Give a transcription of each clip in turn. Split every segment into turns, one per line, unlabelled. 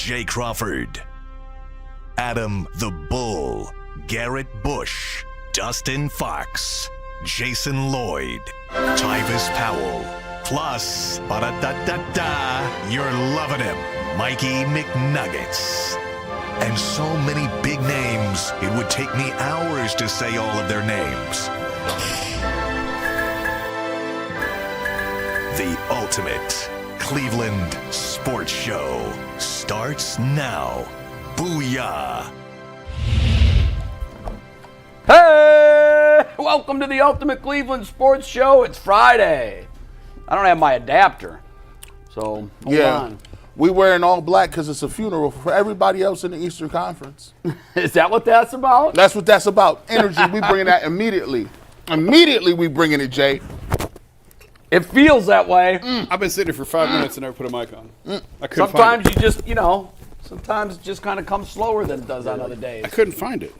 Jay Crawford, Adam the Bull, Garrett Bush, Dustin Fox, Jason Lloyd, Tyvis Powell, plus, ba-da-da-da-da, you're loving him, Mikey McNuggets. And so many big names, it would take me hours to say all of their names. The ultimate Cleveland sports show starts now. Booyah!
Hey! Welcome to the Ultimate Cleveland Sports Show. It's Friday. I don't have my adapter, so hold on.
We wearing all black because it's a funeral for everybody else in the Eastern Conference.
Is that what that's about?
That's what that's about. Energy, we bringing that immediately. Immediately we bringing it, Jay.
It feels that way.
I've been sitting here for 5 minutes and never put a mic on. I couldn't
Sometimes
find it.
you just, sometimes it just kind of comes slower than it does on other days.
I couldn't find it.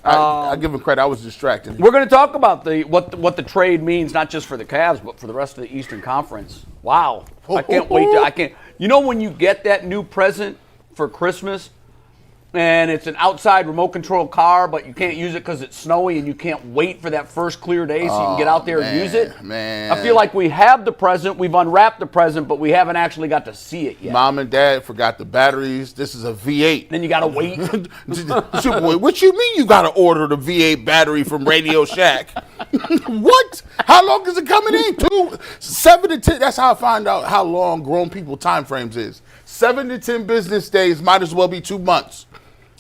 I give him credit. I was distracted.
We're going to talk about what the trade means, not just for the Cavs, but for the rest of the Eastern Conference. Wow. I can't wait. When you get that new present for Christmas, and it's an outside remote control car, but you can't use it because it's snowy, and you can't wait for that first clear day so you can get out there and use it.
Man.
I feel like we have the present, we've unwrapped the present, but we haven't actually got to see it yet.
Mom and Dad forgot the batteries. This is a V8.
Then you got to wait.
Superboy, what you mean you got to order the V8 battery from Radio Shack? What? How long is it coming in? 7 to 10. That's how I find out how long grown people time frames is. 7 to 10 business days might as well be 2 months.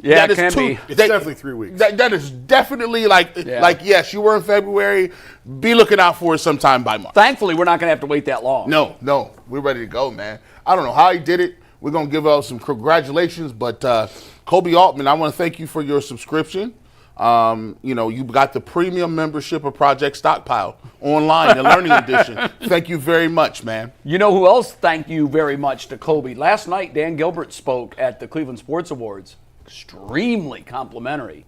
Yeah, it can be.
It's definitely 3 weeks.
That is definitely like yes, you were in February. Be looking out for it sometime by March.
Thankfully, we're not going to have to wait that long.
No, we're ready to go, man. I don't know how he did it. We're going to give out some congratulations, but Koby Altman, I want to thank you for your subscription. You got the premium membership of Project Stockpile online, the Learning Edition. Thank you very much, man.
You know who else thank you very much to Koby? Last night, Dan Gilbert spoke at the Cleveland Sports Awards. Extremely complimentary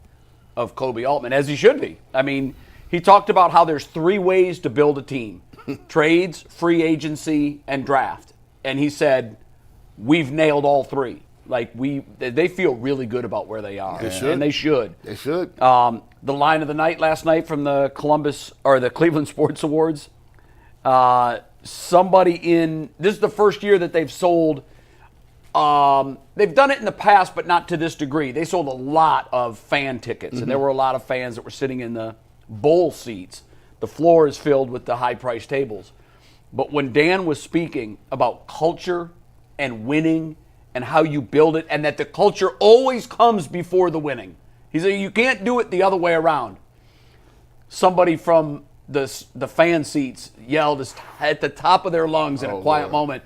of Koby Altman, as he should be. I mean, he talked about how there's 3 ways to build a team. Trades, free agency, and draft. And he said, we've nailed all 3. Like, they feel really good about where they are.
They should.
And they should.
They should.
The line of the night last night from the Cleveland Sports Awards, this is the first year that they've sold. They've done it in the past, but not to this degree. They sold a lot of fan tickets, and there were a lot of fans that were sitting in the bowl seats. The floor is filled with the high-priced tables. But when Dan was speaking about culture and winning and how you build it, and that the culture always comes before the winning. He said you can't do it the other way around. Somebody from the fan seats yelled at the top of their lungs in a quiet moment,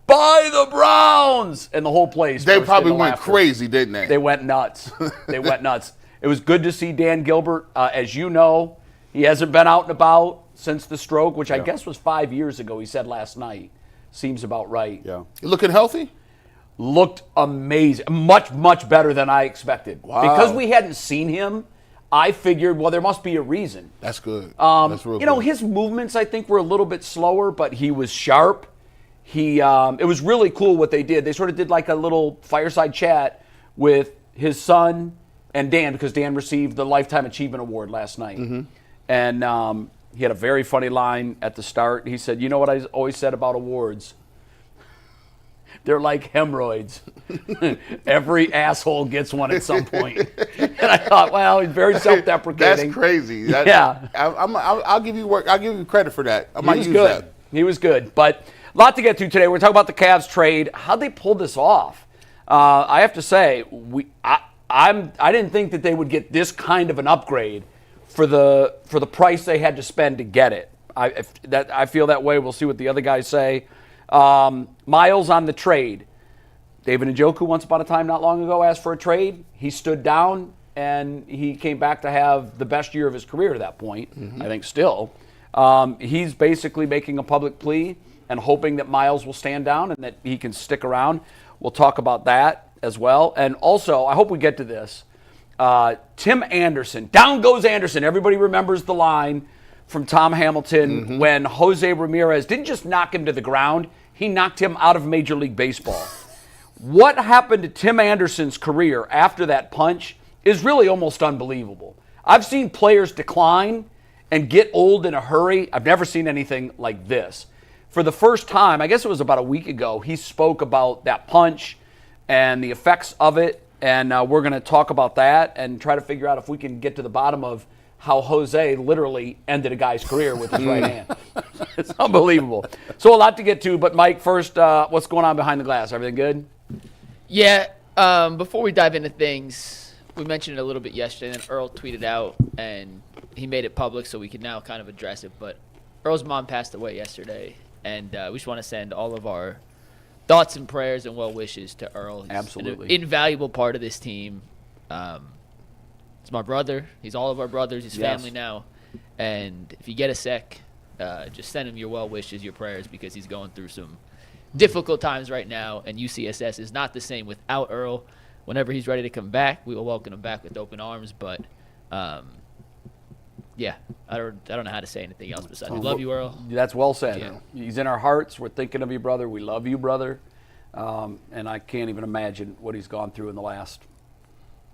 "Buy the Browns!" And the whole place.
They probably went crazy, didn't they?
They went nuts. They went nuts. It was good to see Dan Gilbert. As you know, he hasn't been out and about since the stroke, which I guess was 5 years ago, he said last night. Seems about right.
Yeah.
You looking healthy?
Looked amazing. Much, much better than I expected.
Wow.
Because we hadn't seen him, I figured, well, there must be a reason.
That's good. That's real good.
His movements, I think, were a little bit slower, but he was sharp. It was really cool what they did. They sort of did like a little fireside chat with his son and Dan, because Dan received the Lifetime Achievement Award last night. Mm-hmm. And he had a very funny line at the start. He said, you know what I always said about awards? They're like hemorrhoids. Every asshole gets one at some point. And I thought, well, he's very self-deprecating.
That's crazy.
Yeah.
I'll give you work. I'll give you credit for that. I might use
good.
that.
He was good. But a lot to get to today. We're talking about the Cavs trade. How'd they pull this off? I have to say, I didn't think that they would get this kind of an upgrade for the price they had to spend to get it. I feel that way. We'll see what the other guys say. Myles on the trade. David Njoku once upon a time not long ago asked for a trade. He stood down, and he came back to have the best year of his career at that point, I think still. He's basically making a public plea and hoping that Myles will stand down and that he can stick around. We'll talk about that as well. And also, I hope we get to this. Tim Anderson. Down goes Anderson. Everybody remembers the line from Tom Hamilton when Jose Ramirez didn't just knock him to the ground, he knocked him out of Major League Baseball. What happened to Tim Anderson's career after that punch is really almost unbelievable. I've seen players decline and get old in a hurry. I've never seen anything like this. For the first time, I guess it was about a week ago, he spoke about that punch and the effects of it, and we're going to talk about that and try to figure out if we can get to the bottom of how Jose literally ended a guy's career with his right hand. It's unbelievable. So a lot to get to, but Mike, first, what's going on behind the glass? Everything good?
Yeah, before we dive into things, we mentioned it a little bit yesterday, and then Earl tweeted out, and he made it public so we can now kind of address it. But Earl's mom passed away yesterday, and we just want to send all of our thoughts and prayers and well wishes to Earl. He's
Absolutely.
an invaluable part of this team. He's my brother. He's all of our brothers. He's family now. And if you get a sec, just send him your well wishes, your prayers, because he's going through some difficult times right now, and UCSS is not the same without Earl. Whenever he's ready to come back, we will welcome him back with open arms. But, yeah, I don't know how to say anything else besides we love you, Earl.
That's well said.
Yeah.
He's in our hearts. We're thinking of you, brother. We love you, brother. And I can't even imagine what he's gone through in the last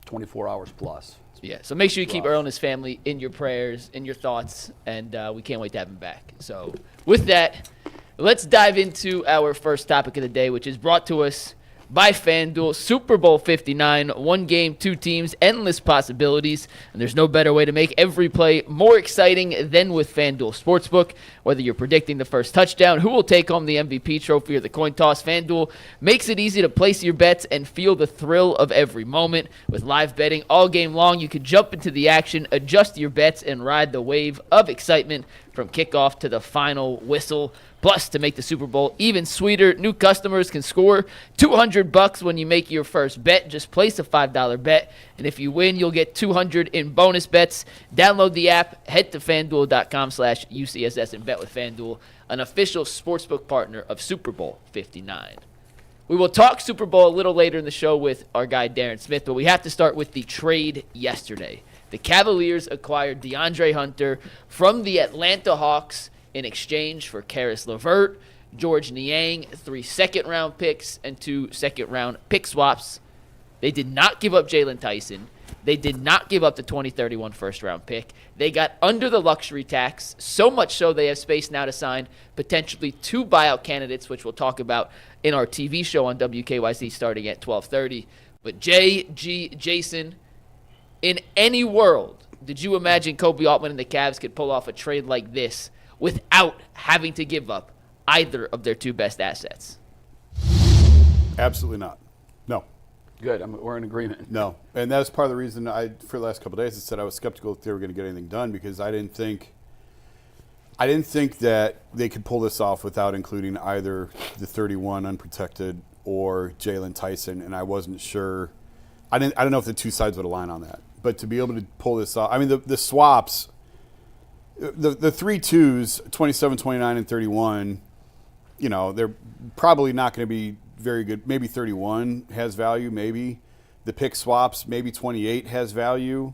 24 hours plus.
Yeah, so make sure you keep Earl and his family in your prayers, in your thoughts, and we can't wait to have him back. So with that, let's dive into our first topic of the day, which is brought to us by FanDuel. Super Bowl 59, one game, two teams, endless possibilities, and there's no better way to make every play more exciting than with FanDuel Sportsbook. Whether you're predicting the first touchdown, who will take home the MVP trophy, or the coin toss, FanDuel makes it easy to place your bets and feel the thrill of every moment. With live betting all game long, you can jump into the action, adjust your bets, and ride the wave of excitement from kickoff to the final whistle. Plus, to make the Super Bowl even sweeter, new customers can score $200 when you make your first bet. Just place a $5 bet, and if you win, you'll get $200 in bonus bets. Download the app, head to FanDuel.com/UCSS and bet with FanDuel, an official sportsbook partner of Super Bowl 59. We will talk Super Bowl a little later in the show with our guy Darren Smith, but we have to start with the trade yesterday. The Cavaliers acquired DeAndre Hunter from the Atlanta Hawks in exchange for Caris Levert, George Niang, 3 second-round picks, and 2 second-round pick swaps. They did not give up Jaylon Tyson. They did not give up the 2031 first-round pick. They got under the luxury tax, so much so they have space now to sign potentially 2 buyout candidates, which we'll talk about in our TV show on WKYC starting at 12:30. But Jason, in any world, did you imagine Koby Altman and the Cavs could pull off a trade like this without having to give up either of their 2 best assets?
Absolutely not. No.
Good. We're in agreement.
No. And that's part of the reason for the last couple of days, I said I was skeptical if they were going to get anything done, because I didn't think that they could pull this off without including either the 31 unprotected or Jaylon Tyson, and I wasn't sure. I don't know if the 2 sides would align on that. But to be able to pull this off, I mean, the swaps, the 3 2s, 27, 29, and 31, you know, they're probably not going to be very good. Maybe 31 has value, maybe. The pick swaps, maybe 28 has value.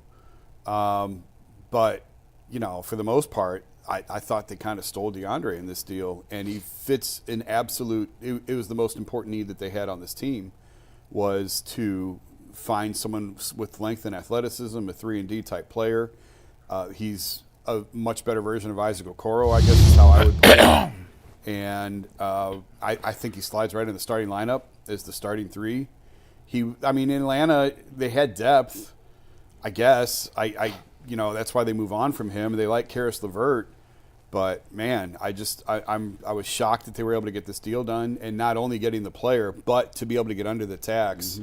But, you know, for the most part, I thought they kind of stole DeAndre in this deal, and he fits an absolute – it was the most important need that they had on this team, was to find someone with length and athleticism, a 3-and-D type player. He's a much better version of Isaac Okoro, I guess is how I would put it. And I think he slides right in the starting lineup as the starting 3. In Atlanta, they had depth, I guess. You know, that's why they move on from him. They like Caris Levert. But, man, I was shocked that they were able to get this deal done, and not only getting the player, but to be able to get under the tax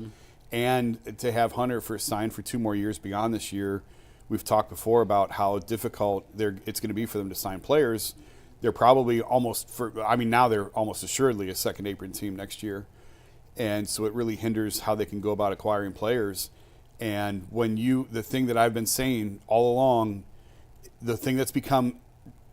and to have Hunter signed for 2 more years beyond this year. We've talked before about how difficult it's going to be for them to sign players. They're probably now they're almost assuredly a second apron team next year. And so it really hinders how they can go about acquiring players. And the thing that I've been saying all along, the thing that's become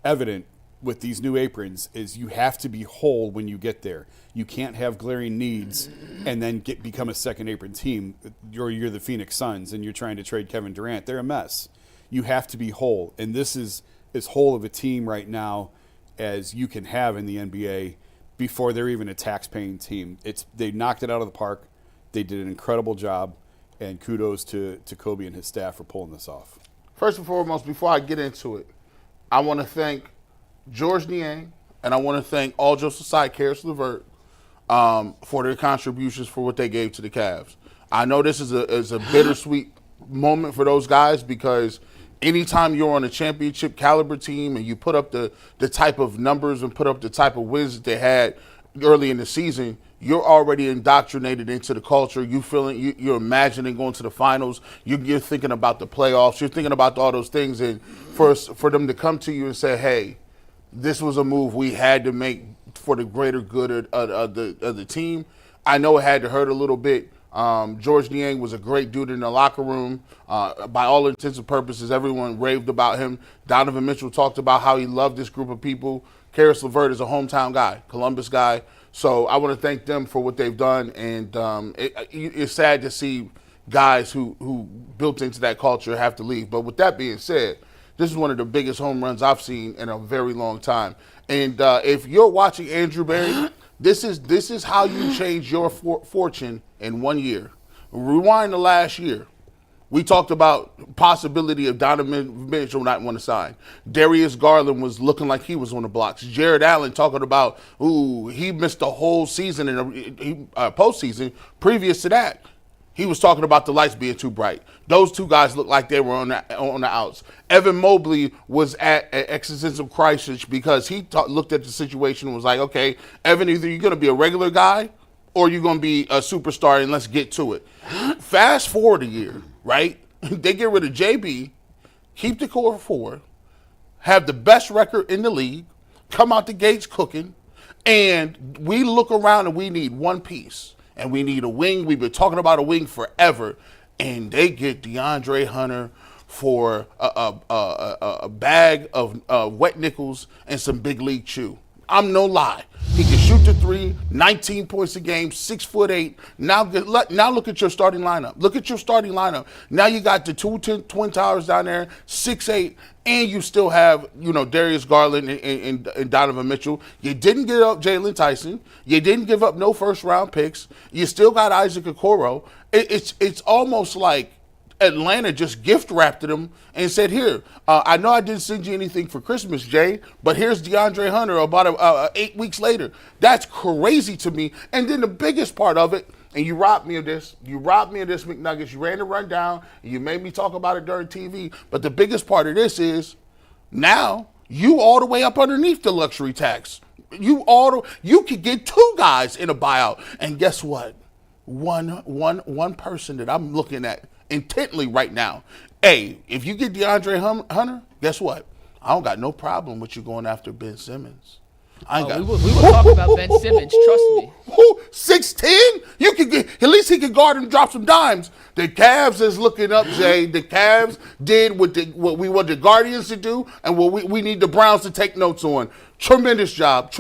evident with these new aprons is you have to be whole when you get there. You can't have glaring needs and then become a second apron team. You're the Phoenix Suns and you're trying to trade Kevin Durant. They're a mess. You have to be whole. And this is as whole of a team right now as you can have in the NBA. before they're even a tax-paying team. They knocked it out of the park. They did an incredible job, and kudos to Koby and his staff for pulling this off.
First and foremost, before I get into it, I want to thank George Niang, and I want to thank all jokes aside, Caris Levert, for their contributions for what they gave to the Cavs. I know this is a bittersweet moment for those guys because anytime you're on a championship caliber team and you put up the type of numbers and put up the type of wins that they had early in the season, you're already indoctrinated into the culture. You're imagining going to the finals. You're thinking about the playoffs. You're thinking about all those things. And for them to come to you and say, hey, this was a move we had to make for the greater good of the team, I know it had to hurt a little bit. George Niang was a great dude in the locker room. By all intents and purposes, everyone raved about him. Donovan Mitchell talked about how he loved this group of people. Caris Levert is a hometown guy, Columbus guy. So I want to thank them for what they've done. And it's sad to see guys who built into that culture have to leave. But with that being said, this is one of the biggest home runs I've seen in a very long time. And if you're watching Andrew Berry, this is how you change your fortune in 1 year. Rewind to last year. We talked about possibility of Donovan Mitchell not want to sign. Darius Garland was looking like he was on the blocks. Jared Allen talking about, he missed the whole season in postseason. Previous to that, he was talking about the lights being too bright. Those two guys looked like they were on the outs. Evan Mobley was at existential crisis because he looked at the situation and was like, okay, Evan, either you're going to be a regular guy or you're going to be a superstar, and let's get to it. Fast forward a year, right? They get rid of JB, keep the core 4, have the best record in the league, come out the gates cooking, and we look around and we need one piece. And we need a wing. We've been talking about a wing forever. And they get DeAndre Hunter for a bag of wet nickels and some big league chew. I'm no lie. He can shoot the 3, 19 points a game, 6'8". Now look at your starting lineup. Look at your starting lineup. Now you got the two Twin Towers down there, 6'8", and you still have, Darius Garland and Donovan Mitchell. You didn't give up Jaylon Tyson. You didn't give up no first-round picks. You still got Isaac Okoro. It's almost like Atlanta just gift-wrapped them and said, here, I know I didn't send you anything for Christmas, Jay, but here's DeAndre Hunter about 8 weeks later. That's crazy to me. And then the biggest part of it, and you robbed me of this, McNuggets. You ran the rundown, and you made me talk about it during TV. But the biggest part of this is now you all the way up underneath the luxury tax. You could get 2 guys in a buyout. And guess what? One person that I'm looking at intently right now. Hey, if you get DeAndre Hunter, guess what? I don't got no problem with you going after Ben Simmons.
We will talk about Ben Simmons, trust me.
6'10"? You can get, at least he can guard and drop some dimes. The Cavs is looking up, Jay. The Cavs did what we want the Guardians to do and what we need the Browns to take notes on. Tremendous job.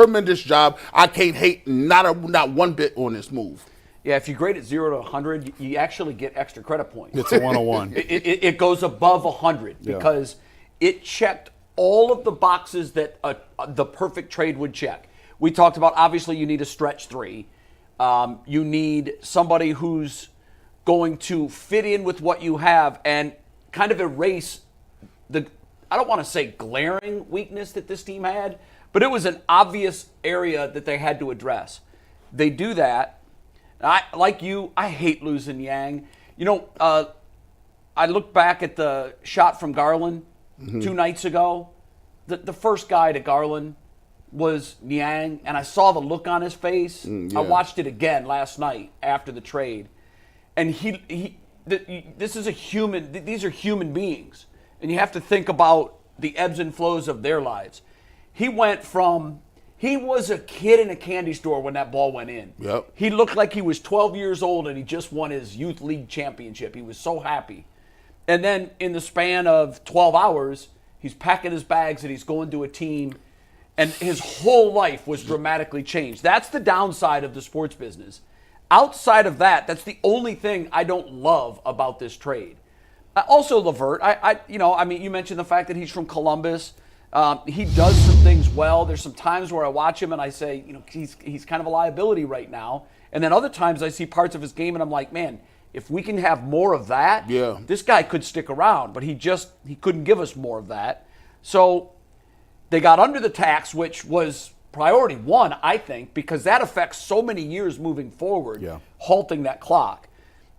I can't hate not one bit on this move.
Yeah, if you grade it 0 to 100, you actually get extra credit points.
It's a 101.
It goes above 100 because it checked all of the boxes that the perfect trade would check. We talked about, obviously, you need a stretch 3. You need somebody who's going to fit in with what you have and kind of erase I don't want to say glaring weakness that this team had, but it was an obvious area that they had to address. They do that. I hate losing Niang. I look back at the shot from Garland 2 nights ago. The first guy to Garland was Niang, and I saw the look on his face. I watched it again last night after the trade. And this is a human. These are human beings, and you have to think about the ebbs and flows of their lives. He was a kid in a candy store when that ball went in.
Yep.
He looked like he was 12 years old and he just won his youth league championship. He was so happy. And then in the span of 12 hours, he's packing his bags and he's going to a team, and his whole life was dramatically changed. That's the downside of the sports business. Outside of that, that's the only thing I don't love about this trade. Also, Levert, you mentioned the fact that he's from Columbus. He does some things well. There's some times where I watch him and I say, he's kind of a liability right now. And then other times I see parts of his game and I'm like, man, if we can have more of that, this guy could stick around. But he couldn't give us more of that. So they got under the tax, which was priority one, I think, because that affects so many years moving forward, halting that clock.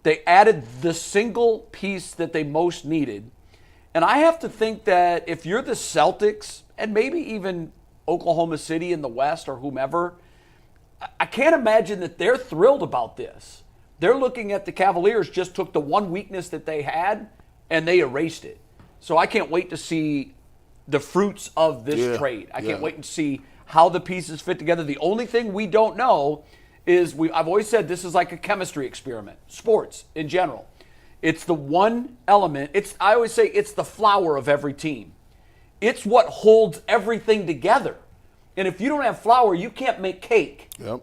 They added the single piece that they most needed. And I have to think that if you're the Celtics and maybe even Oklahoma City in the West or whomever, I can't imagine that they're thrilled about this. They're looking at the Cavaliers just took the one weakness that they had and they erased it. So I can't wait to see the fruits of this trade. I can't wait to see how the pieces fit together. The only thing we don't know is I've always said this is like a chemistry experiment, sports in general. It's the one element. I always say it's the flour of every team. It's what holds everything together. And if you don't have flour, you can't make cake. Yep.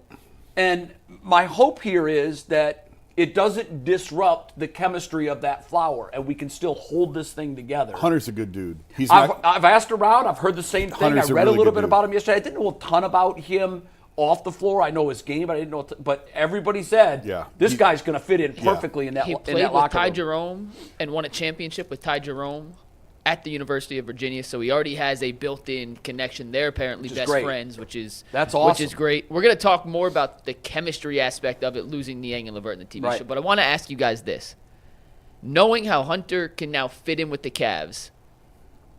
And my hope here is that it doesn't disrupt the chemistry of that flour, and we can still hold this thing together.
Hunter's a good dude.
I've asked around. I've heard the same thing.
Hunter's
I read a little bit
dude.
about him yesterday. I didn't know a ton about him off the floor. I know his game, but I didn't know. But everybody said, this guy's going to fit in perfectly in that locker room.
He played with Ty Jerome and won a championship with Ty Jerome at the University of Virginia, so he already has a built-in connection there. Apparently, best friends, that's awesome. Which is great. We're going to talk more about the chemistry aspect of it, losing Niang and Levert in the TV show. But I want to ask you guys this: knowing how Hunter can now fit in with the Cavs,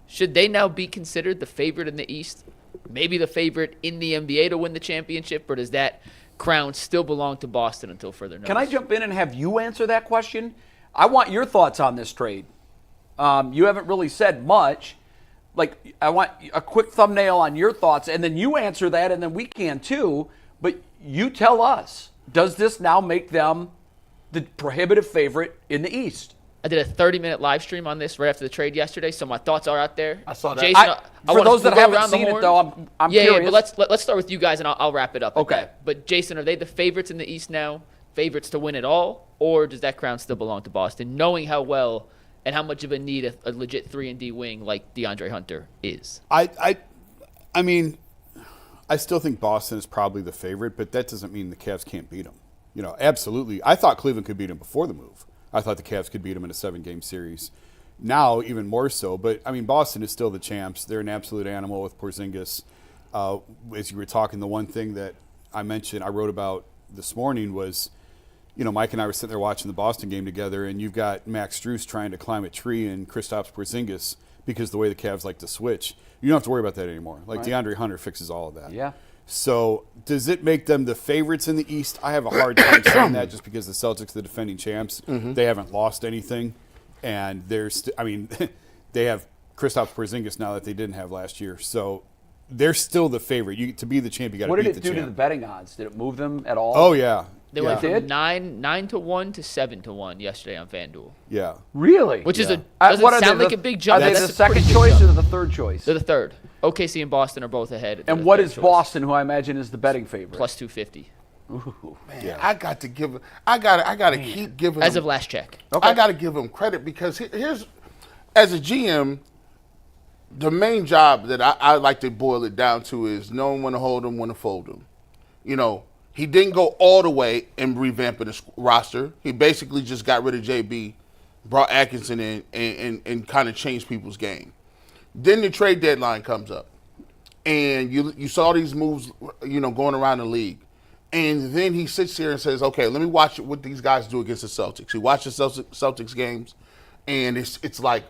should they now be considered the favorite in the East? Maybe the favorite in the NBA to win the championship, or does that crown still belong to Boston until further notice?
Can I jump in and have you answer that question? I want your thoughts on this trade. You haven't really said much. I want a quick thumbnail on your thoughts, and then you answer that, and then we can too. But you tell us, does this now make them the prohibitive favorite in the East?
I did a 30-minute live stream on this right after the trade yesterday, so my thoughts are out there.
I saw that.
Jason,
for those that haven't seen it, though, I'm curious.
Yeah, but let's start with you guys, and I'll wrap it up.
Okay.
But Jason, are they the favorites in the East now, favorites to win it all, or does that crown still belong to Boston, knowing how well and how much of a need a legit 3-and-D wing like DeAndre Hunter is?
I mean, I still think Boston is probably the favorite, but that doesn't mean the Cavs can't beat them. Absolutely. I thought Cleveland could beat them before the move. I thought the Cavs could beat them in a 7-game series. Now, even more so. But, I mean, Boston is still the champs. They're an absolute animal with Porzingis. As you were talking, the one thing that I wrote about this morning was, Mike and I were sitting there watching the Boston game together, and you've got Max Strus trying to climb a tree and Kristaps Porzingis because the way the Cavs like to switch. You don't have to worry about that anymore. DeAndre Hunter fixes all of that.
Yeah.
So does it make them the favorites in the East? I have a hard time saying that just because the Celtics, the defending champs, they haven't lost anything. And they have Kristaps Porzingis now that they didn't have last year. So they're still the favorite. To be the champ, you got to beat the champ.
What did it do to the betting odds? Did it move them at all?
Oh, yeah.
They went from 9-1 to 7-1 yesterday on FanDuel.
Yeah.
Really?
Which doesn't sound like a big jump.
Are they
That's
the second choice or the third choice?
They're the third. OKC and Boston are both ahead.
And what is Boston, who I imagine is the betting favorite?
Plus 250.
Ooh,
man, yeah. I got to keep giving
as of last check.
Okay. I got to give them credit because here's, as a GM, the main job that I like to boil it down to is knowing when to hold them, when to fold them. He didn't go all the way and revamping the roster. He basically just got rid of JB, brought Atkinson in, and kind of changed people's game. Then the trade deadline comes up, and you saw these moves, going around the league. And then he sits here and says, okay, let me watch what these guys do against the Celtics. He watches Celtics games, and it's like,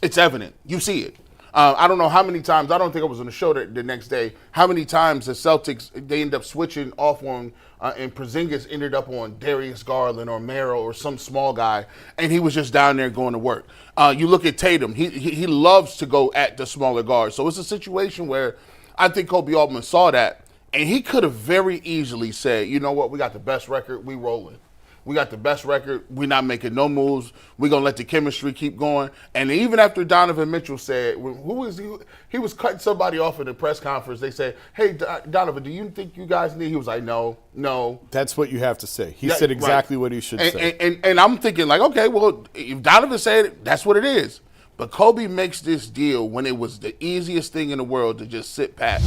it's evident. You see it. I don't know how many times, I don't think I was on the show the next day, how many times the Celtics, they end up switching off on, and Porzingis ended up on Darius Garland or Merrill or some small guy, and he was just down there going to work. You look at Tatum, he loves to go at the smaller guards. So it's a situation where I think Koby Altman saw that, and he could have very easily said, you know what, we got the best record, we rolling. We got the best record. We're not making no moves. We're going to let the chemistry keep going. And even after Donovan Mitchell said, who was he? He was cutting somebody off in the press conference. They said, hey, Donovan, do you think you guys need? He was like, no.
That's what you have to say. He said exactly what he should say.
And I'm thinking like, okay, well, if Donovan said it, that's what it is. But Kobe makes this deal when it was the easiest thing in the world to just sit pat.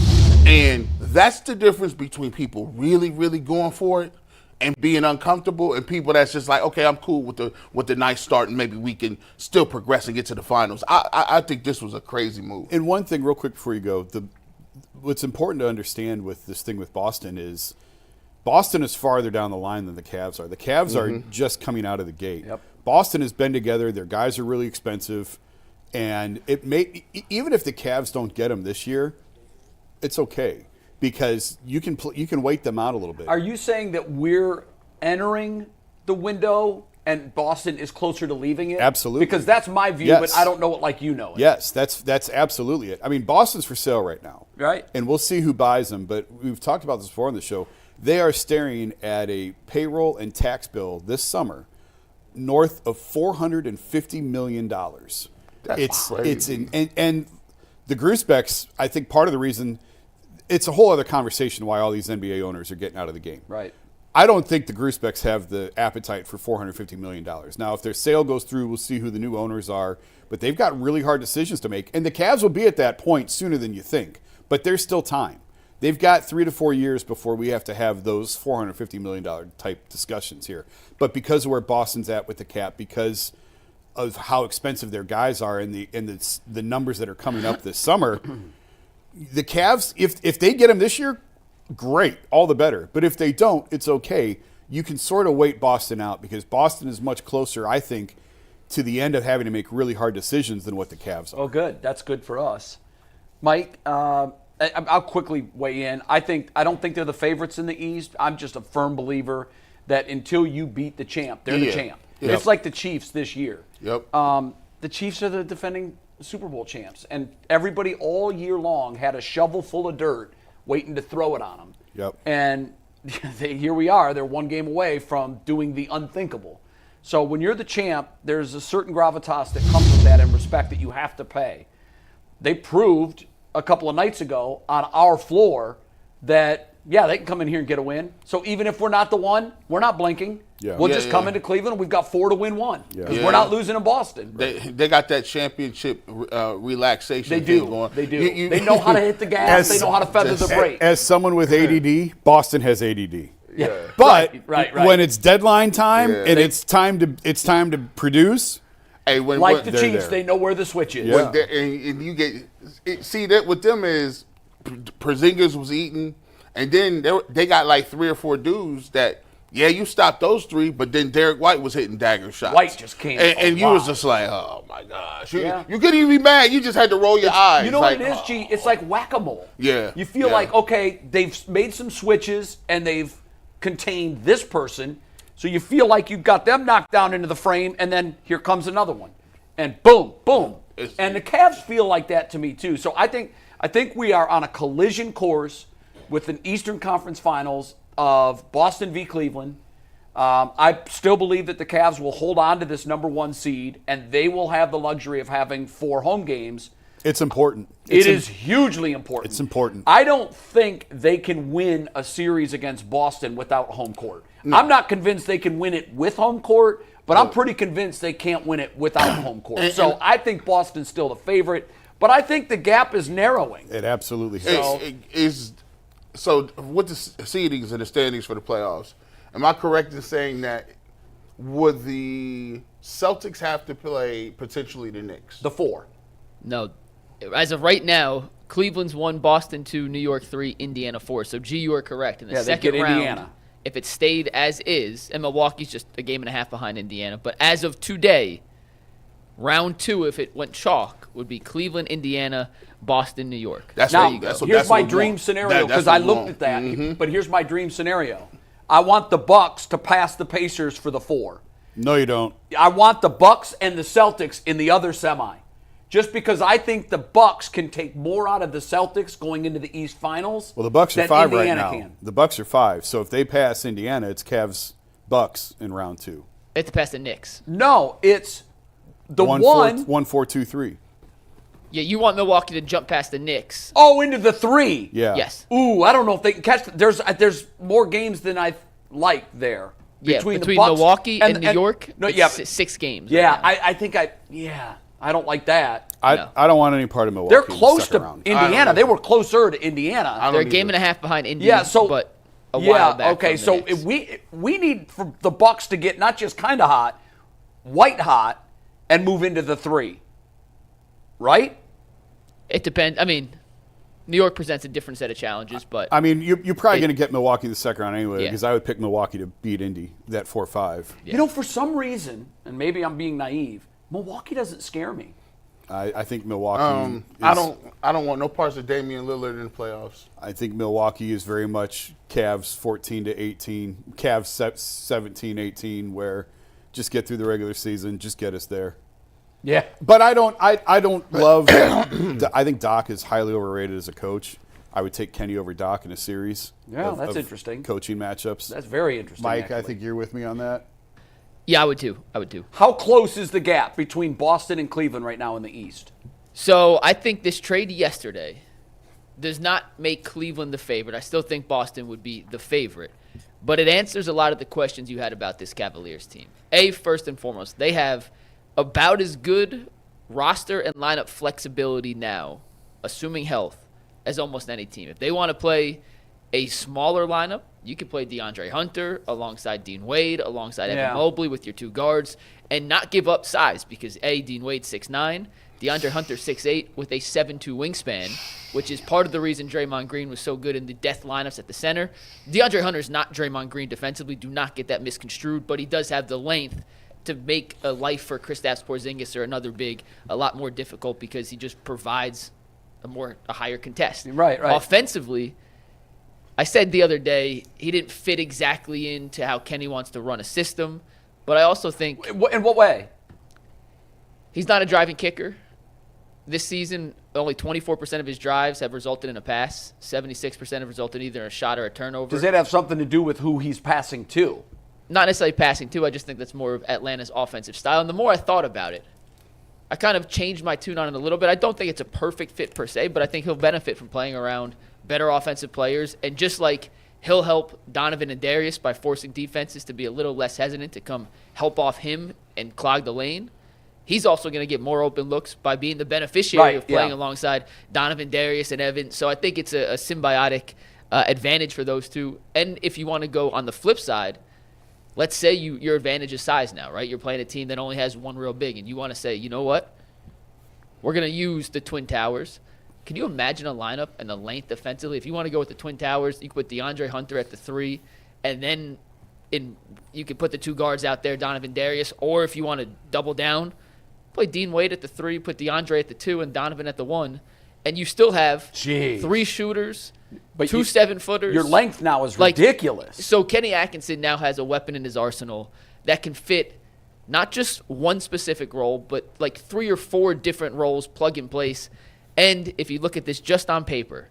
And that's the difference between people really, really going for it and being uncomfortable, and people that's just like, okay, I'm cool with the nice start, and maybe we can still progress and get to the finals. I think this was a crazy move.
And one thing, real quick before you go, what's important to understand with this thing with Boston is Boston is farther down the line than the Cavs are. The Cavs are just coming out of the gate.
Yep.
Boston has been together. Their guys are really expensive, and even if the Cavs don't get them this year, it's okay because you can wait them out a little bit.
Are you saying that we're entering the window and Boston is closer to leaving it?
Absolutely.
Because that's my view,
Yes.
but I don't know it like you know it.
Yes, that's absolutely it. I mean, Boston's for sale right now.
Right.
And we'll see who buys them, but we've talked about this before on the show. They are staring at a payroll and tax bill this summer north of $450 million.
That's crazy.
And the Grousbecks, I think part of the reason, it's a whole other conversation why all these NBA owners are getting out of the game.
Right.
I don't think the Grousbecks have the appetite for $450 million. Now, if their sale goes through, we'll see who the new owners are. But they've got really hard decisions to make. And the Cavs will be at that point sooner than you think. But there's still time. They've got 3 to 4 years before we have to have those $450 million type discussions here. But because of where Boston's at with the cap, because of how expensive their guys are and the numbers that are coming up this summer, the Cavs, if they get them this year, great, all the better. But if they don't, it's okay. You can sort of wait Boston out because Boston is much closer, I think, to the end of having to make really hard decisions than what the Cavs are.
Oh, good. That's good for us. Mike, I'll quickly weigh in. I don't think they're the favorites in the East. I'm just a firm believer that until you beat the champ, they're the champ.
Yep.
It's like the Chiefs this year.
Yep.
The Chiefs are the defending Super Bowl champs, and everybody all year long had a shovel full of dirt waiting to throw it on them.
Yep.
And here we are. They're one game away from doing the unthinkable. So when you're the champ, there's a certain gravitas that comes with that and respect that you have to pay. They proved a couple of nights ago on our floor that, yeah, they can come in here and get a win. So even if we're not the one, we're not blinking.
Yeah.
We'll just come into Cleveland and we've got 4 to win 1. Because
Yeah.
we're not losing in Boston.
They got that championship relaxation.
They
thing
do.
going.
They do. They know how to hit the gas. They know how to feather the brake.
As someone with ADD, Boston has ADD.
Yeah.
But
Right.
when it's deadline time
Yeah.
and it's time to produce,
Hey,
Like the
they're
Chiefs,
there.
they know where the switch is.
Yeah.
and you see that with them is Porzingis was eating, and then they got like 3 or 4 dudes that you stopped those 3, but then Derek White was hitting dagger shots.
White just came.
and you
wow.
was just like, oh my gosh, you
Yeah.
couldn't even be mad. You just had to roll your eyes.
You know
like,
what it is, G? It's like whack-a-mole.
Yeah.
You feel
Yeah.
like, okay, they've made some switches and they've contained this person. So you feel like you've got them knocked down into the frame, and then here comes another one. And boom, boom. And the Cavs feel like that to me, too. So I think we are on a collision course with an Eastern Conference Finals of Boston v. Cleveland. I still believe that the Cavs will hold on to this number 1 seed, and they will have the luxury of having 4 home games.
it's important.
It is hugely important.
It's important.
I don't think they can win a series against Boston without home court. I'm not convinced they can win it with home court, but I'm pretty convinced they can't win it without home court. So I think Boston's still the favorite, but I think the gap is narrowing.
It absolutely is.
So with the seedings and the standings for the playoffs, am I correct in saying that would the Celtics have to play potentially the Knicks?
The 4.
No. As of right now, Cleveland's 1, Boston 2, New York 3, Indiana 4. So, G, you are correct. In the
Yeah, they
second
get
round,
Indiana.
if it stayed as is, and Milwaukee's just a game and a half behind Indiana, but as of today, round 2, if it went chalk, would be Cleveland, Indiana, Boston, New York.
That's
Now,
what, that's what,
here's
that's
my
what we
dream
want.
scenario,
That's
because
what
I
we
looked
want.
at that.
Mm-hmm.
But here's my dream scenario. I want the Bucks to pass the Pacers for the 4.
No, you don't.
I want the Bucks and the Celtics in the other semi. Just because I think the Bucks can take more out of the Celtics going into the East Finals.
Well, the Bucks are
than
5
Indiana
right now.
can.
The Bucks are 5. So if they pass Indiana, it's Cavs Bucks in round 2.
They have to pass the Knicks.
No, it's the
1 4 2 3.
Yeah, you want Milwaukee to jump past the Knicks.
Oh, into the 3.
Yeah.
Yes.
Ooh, I don't know if they can catch. There's more games than I like there.
Yeah,
Between
between
the Bucks
Milwaukee and New York,
No,
it's
yeah,
6 games.
yeah.
right now.
I think I don't like that.
I don't want any part of Milwaukee.
They're close to
round.
Indiana. They were closer to Indiana.
They're a game and a half behind Indy.
Yeah, so
but a while back.
Okay,
from the
so
Knicks.
if we need for the Bucks to get not just kind of hot, white hot, and move into the 3, right?
It depends. I mean, New York presents a different set of challenges, but
I mean, you're probably going to get Milwaukee in the second round anyway,
Yeah.
because I would pick Milwaukee to beat Indy, that 4-5.
You know, for some reason, and maybe I'm being naive, Milwaukee doesn't scare me.
I think Milwaukee.
I don't want no parts of Damian Lillard in the playoffs.
I think Milwaukee is very much Cavs 14-18, Cavs 17-18, where just get through the regular season, just get us there.
Yeah.
But I don't love. I think Doc is highly overrated as a coach. I would take Kenny over Doc in a series.
Yeah,
of
that's interesting.
Coaching matchups.
That's very interesting.
Mike,
actually.
I think you're with me on that.
yeah, I would too.
How close is the gap between Boston and Cleveland right now in the East?
So I think this trade yesterday does not make Cleveland the favorite. I still think Boston would be the favorite. But it answers a lot of the questions you had about this Cavaliers team. First and foremost, they have about as good roster and lineup flexibility now, assuming health, as almost any team. If they want to play a smaller lineup, you can play DeAndre Hunter alongside Dean Wade, alongside Evan Mobley with your 2 guards, and not give up size because, Dean Wade 6'9", DeAndre Hunter 6'8", with a 7'2" wingspan, which is part of the reason Draymond Green was so good in the death lineups at the center. DeAndre Hunter is not Draymond Green defensively. Do not get that misconstrued, but he does have the length to make a life for Kristaps Porzingis or another big a lot more difficult because he just provides a higher contest.
Right.
Offensively, I said the other day he didn't fit exactly into how Kenny wants to run a system, but I also think
In what way?
he's not a driving kicker. This season, only 24% of his drives have resulted in a pass. 76% have resulted in either a shot or a turnover.
Does that have something to do with who he's passing to?
Not necessarily passing too. I just think that's more of Atlanta's offensive style. And the more I thought about it, I kind of changed my tune on it a little bit. I don't think it's a perfect fit per se, but I think he'll benefit from playing around better offensive players. And just like he'll help Donovan and Darius by forcing defenses to be a little less hesitant to come help off him and clog the lane, he's also going to get more open looks by being the beneficiary of playing alongside Donovan, Darius, and Evan. So I think it's a symbiotic advantage for those two. And if you want to go on the flip side, let's say your advantage is size now, right? You're playing a team that only has one real big, and you want to say, you know what? We're going to use the Twin Towers. Can you imagine a lineup and the length defensively? If you want to go with the Twin Towers, you can put DeAndre Hunter at the 3, and then you can put the 2 guards out there, Donovan, Darius, or if you want to double down, play Dean Wade at the 3, put DeAndre at the 2, and Donovan at the 1, and you still have 3 shooters,
But
2 7-footers.
Your length now is ridiculous.
So Kenny Atkinson now has a weapon in his arsenal that can fit not just one specific role, but like 3 or 4 different roles plug in place. And if you look at this just on paper,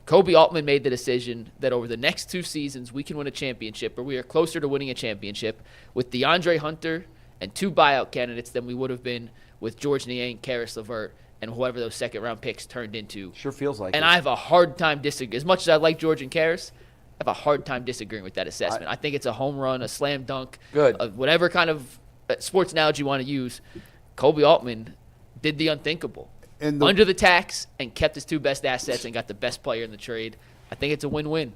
Koby Altman made the decision that over the next 2 seasons we can win a championship, or we are closer to winning a championship with DeAndre Hunter and 2 buyout candidates than we would have been with George Niang, Caris Levert, and whoever those second-round picks turned into.
Sure feels like
and
it.
I have a hard time disagreeing. As much as I like George and Karis, I have a hard time disagreeing with that assessment. I think it's a home run, a slam dunk, whatever kind of sports analogy you want to use. Koby Altman did the unthinkable. Under the tax and kept his 2 best assets and got the best player in the trade. I think it's a win-win.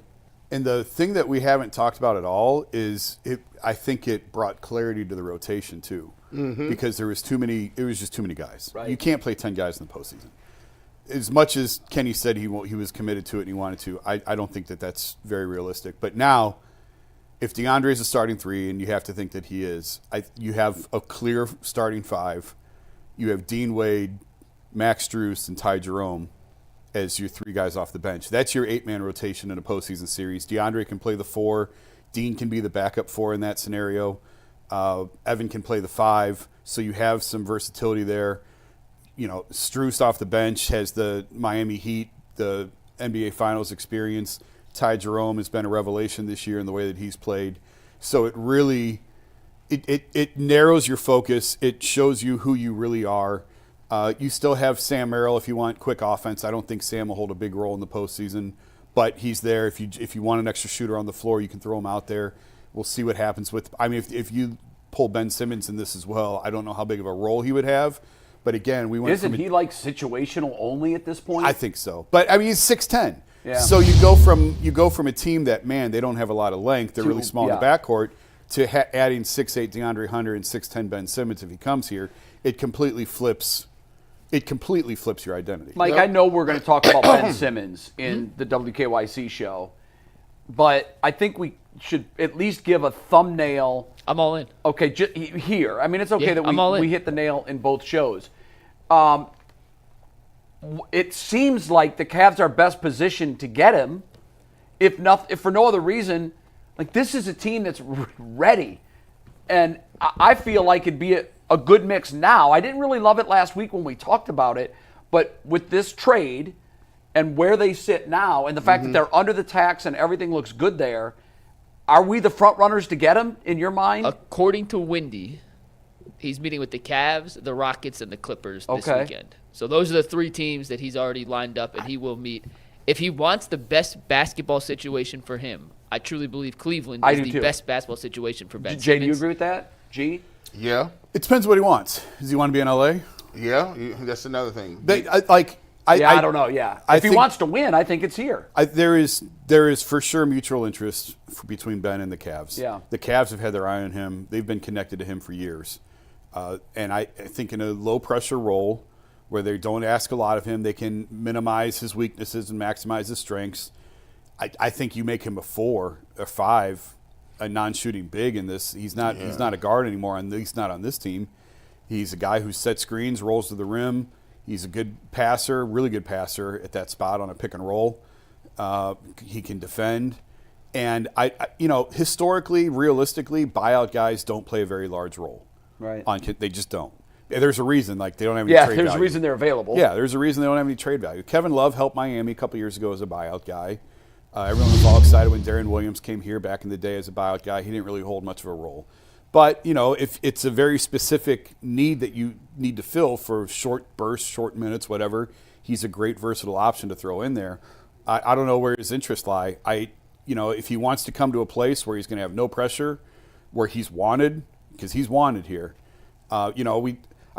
And the thing that we haven't talked about at all is I think it brought clarity to the rotation too. Because it was just too many guys.
Right.
You can't play 10 guys in the postseason. As much as Kenny said he was committed to it and he wanted to, I don't think that that's very realistic. But now, if DeAndre is a starting 3, and you have to think that he is, you have a clear starting 5. You have Dean Wade, Max Strus, and Ty Jerome as your 3 guys off the bench. That's your 8-man rotation in a postseason series. DeAndre can play the 4. Dean can be the backup 4 in that scenario. Evan can play the 5, so you have some versatility there. You know, Strus off the bench has the Miami Heat, the NBA Finals experience. Ty Jerome has been a revelation this year in the way that he's played. So it really it narrows your focus. It shows you who you really are. You still have Sam Merrill if you want quick offense. I don't think Sam will hold a big role in the postseason, but he's there. If you want an extra shooter on the floor, you can throw him out there. We'll see what happens with. I mean, if you pull Ben Simmons in this as well, I don't know how big of a role he would have, But again, we went
Isn't
from
he like situational only at this point?
I think so. But I mean, he's 6'10".
Yeah.
So you go from a team that, man, they don't have a lot of length. They're really small in the backcourt to adding 6'8" DeAndre Hunter and 6'10" Ben Simmons if he comes here. It completely flips your identity.
Mike, I know we're going to talk about Ben Simmons in the WKYC show, but I think we should at least give a thumbnail.
I'm all in.
Okay, here. I mean, it's okay that we hit the nail in both shows. It seems like the Cavs are best positioned to get him, if for no other reason. Like, this is a team that's ready, and I feel like it'd be a good mix now. I didn't really love it last week when we talked about it, but with this trade and where they sit now and the fact that they're under the tax and everything looks good there, are we the front runners to get him in your mind?
According to Windy, he's meeting with the Cavs, the Rockets, and the Clippers this weekend. So those are the 3 teams that he's already lined up, and he will meet. If he wants the best basketball situation for him, I truly believe Cleveland is the best basketball situation for Ben Simmons.
Jay, do you agree with that? G?
Yeah.
It depends what he wants. Does he want to be in LA?
Yeah, that's another thing.
I don't know. Yeah, if he wants to win, I think it's here.
There is for sure mutual interest between Ben and the Cavs.
Yeah,
the Cavs have had their eye on him. They've been connected to him for years, and I think in a low pressure role where they don't ask a lot of him, they can minimize his weaknesses and maximize his strengths. I think you make him a 4 or 5, a non-shooting big in this. He's not a guard anymore. At least not on this team. He's a guy who sets screens, rolls to the rim. He's a good passer, really good passer at that spot on a pick and roll. He can defend. And historically, realistically, buyout guys don't play a very large role.
Right.
They just don't. There's a reason, like, they don't have any trade value.
Yeah, there's a reason they're available.
Yeah, there's a reason they don't have any trade value. Kevin Love helped Miami a couple years ago as a buyout guy. Everyone was all excited when Darren Williams came here back in the day as a buyout guy. He didn't really hold much of a role. But, if it's a very specific need that you need to fill for short bursts, short minutes, whatever, he's a great versatile option to throw in there. I don't know where his interests lie. If he wants to come to a place where he's going to have no pressure, where he's wanted, because he's wanted here,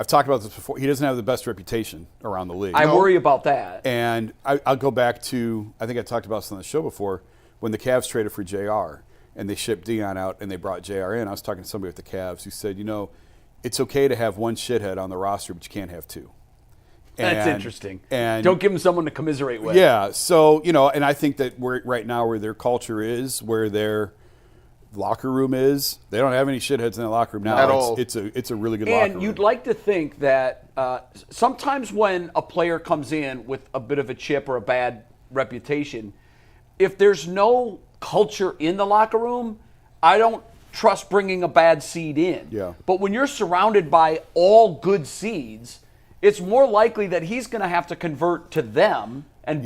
I've talked about this before. He doesn't have the best reputation around the league.
I worry about that.
And I'll go back to, I think I talked about this on the show before, when the Cavs traded for JR and they shipped Dion out and they brought JR in. I was talking to somebody with the Cavs who said, it's okay to have one shithead on the roster, but you can't have 2.
That's interesting.
And
don't give them someone to commiserate with.
Yeah. So, and I think that right now where their culture is, where their locker room is, they don't have any shitheads in that locker room now.
At all.
It's a really good locker room.
And you'd like to think that sometimes when a player comes in with a bit of a chip or a bad reputation, if there's no culture in the locker room, I don't trust bringing a bad seed in.
Yeah.
But when you're surrounded by all good seeds, it's more likely that he's going to have to convert to them and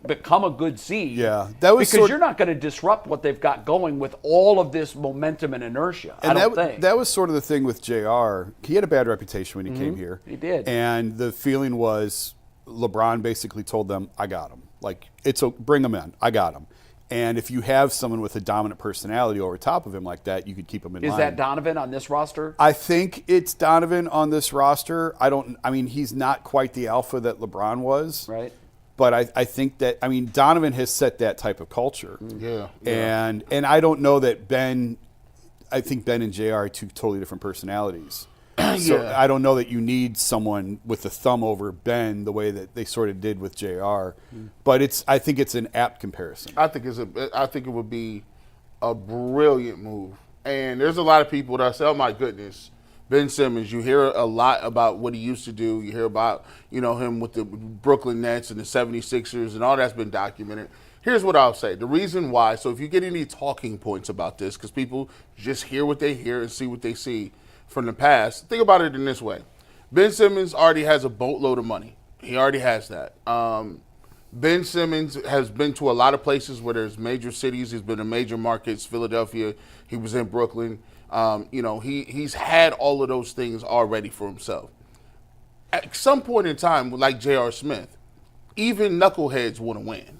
become a good seed.
Yeah, that was
because you're not going to disrupt what they've got going with all of this momentum and inertia.
And
I don't think
that was sort of the thing with JR. He had a bad reputation when he came here.
He did,
and the feeling was LeBron basically told them, "I got him. Like bring him in. I got him." And if you have someone with a dominant personality over top of him like that, you could keep him in line.
Is that Donovan on this roster?
I think it's Donovan on this roster. He's not quite the alpha that LeBron was.
Right.
But I think that, Donovan has set that type of culture.
Yeah.
And I don't know that I think Ben and JR are 2 totally different personalities. So I don't know that you need someone with a thumb over Ben the way that they sort of did with JR. But I think it's an apt comparison.
I think it would be a brilliant move. And there's a lot of people that say, "Oh my goodness, Ben Simmons." You hear a lot about what he used to do. You hear about, him with the Brooklyn Nets and the 76ers, and all that's been documented. Here's what I'll say. The reason why, so if you get any talking points about this, because people just hear what they hear and see what they see from the past, think about it in this way. Ben Simmons already has a boatload of money. He already has that. Ben Simmons has been to a lot of places where there's major cities. He's been in major markets, Philadelphia. He was in Brooklyn. He's had all of those things already for himself. At some point in time, like J.R. Smith, even knuckleheads want to win.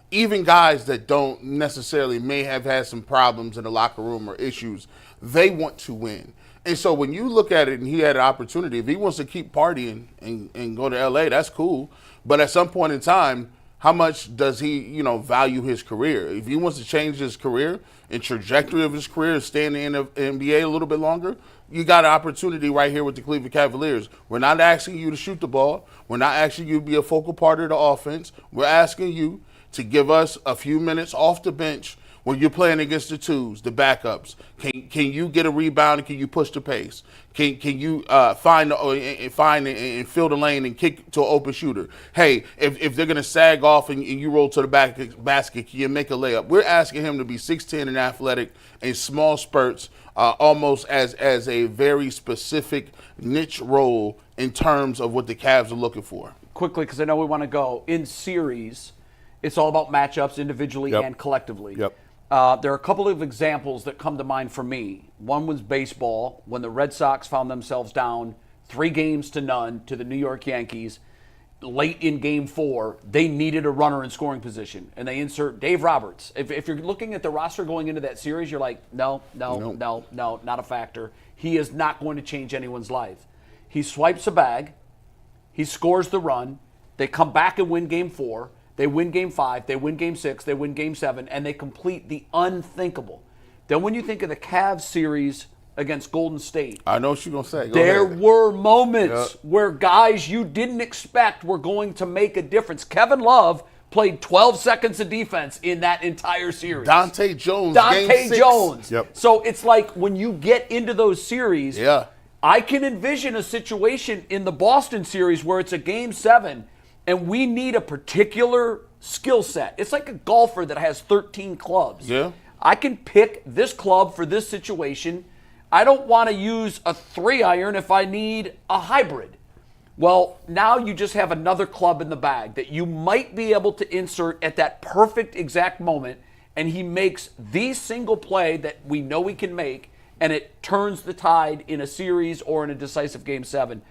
Even guys that don't necessarily may have had some problems in the locker room or issues, they want to win. And so when you look at it and he had an opportunity, if he wants to keep partying and go to LA, that's cool. But at some point in time, how much does he, value his career? If he wants to change his career and trajectory of his career and stay in the NBA a little bit longer, you got an opportunity right here with the Cleveland Cavaliers. We're not asking you to shoot the ball. We're not asking you to be a focal part of the offense. We're asking you to give us a few minutes off the bench when you're playing against the twos, the backups. Can you get a rebound and can you push the pace? Can you find and fill the lane and kick to an open shooter? Hey, if they're gonna sag off and you roll to the basket, can you make a layup? We're asking him to be 6'10" and athletic in small spurts, almost as a very specific niche role in terms of what the Cavs are looking for.
Quickly, because I know we want to go in series. It's all about matchups individually and collectively.
Yep.
There are a couple of examples that come to mind for me. One was baseball, when the Red Sox found themselves down 3-0 to the New York Yankees. Late in Game 4, they needed a runner in scoring position, and they insert Dave Roberts. If you're looking at the roster going into that series, you're like, no, not a factor. He is not going to change anyone's life. He swipes a bag. He scores the run. They come back and win Game 4. They win Game 5, they win Game 6, they win Game 7, and they complete the unthinkable. Then when you think of the Cavs series against Golden State,
I know what you're going to say.
There were moments where guys you didn't expect were going to make a difference. Kevin Love played 12 seconds of defense in that entire series.
Dante Jones, Game 6.
Yep.
So it's like when you get into those series, I can envision a situation in the Boston series where it's a Game 7 and we need a particular skill set. It's like a golfer that has 13 clubs.
Yeah.
I can pick this club for this situation. I don't want to use a 3-iron if I need a hybrid. Well, now you just have another club in the bag that you might be able to insert at that perfect exact moment, and he makes the single play that we know he can make, and it turns the tide in a series or in a decisive Game 7.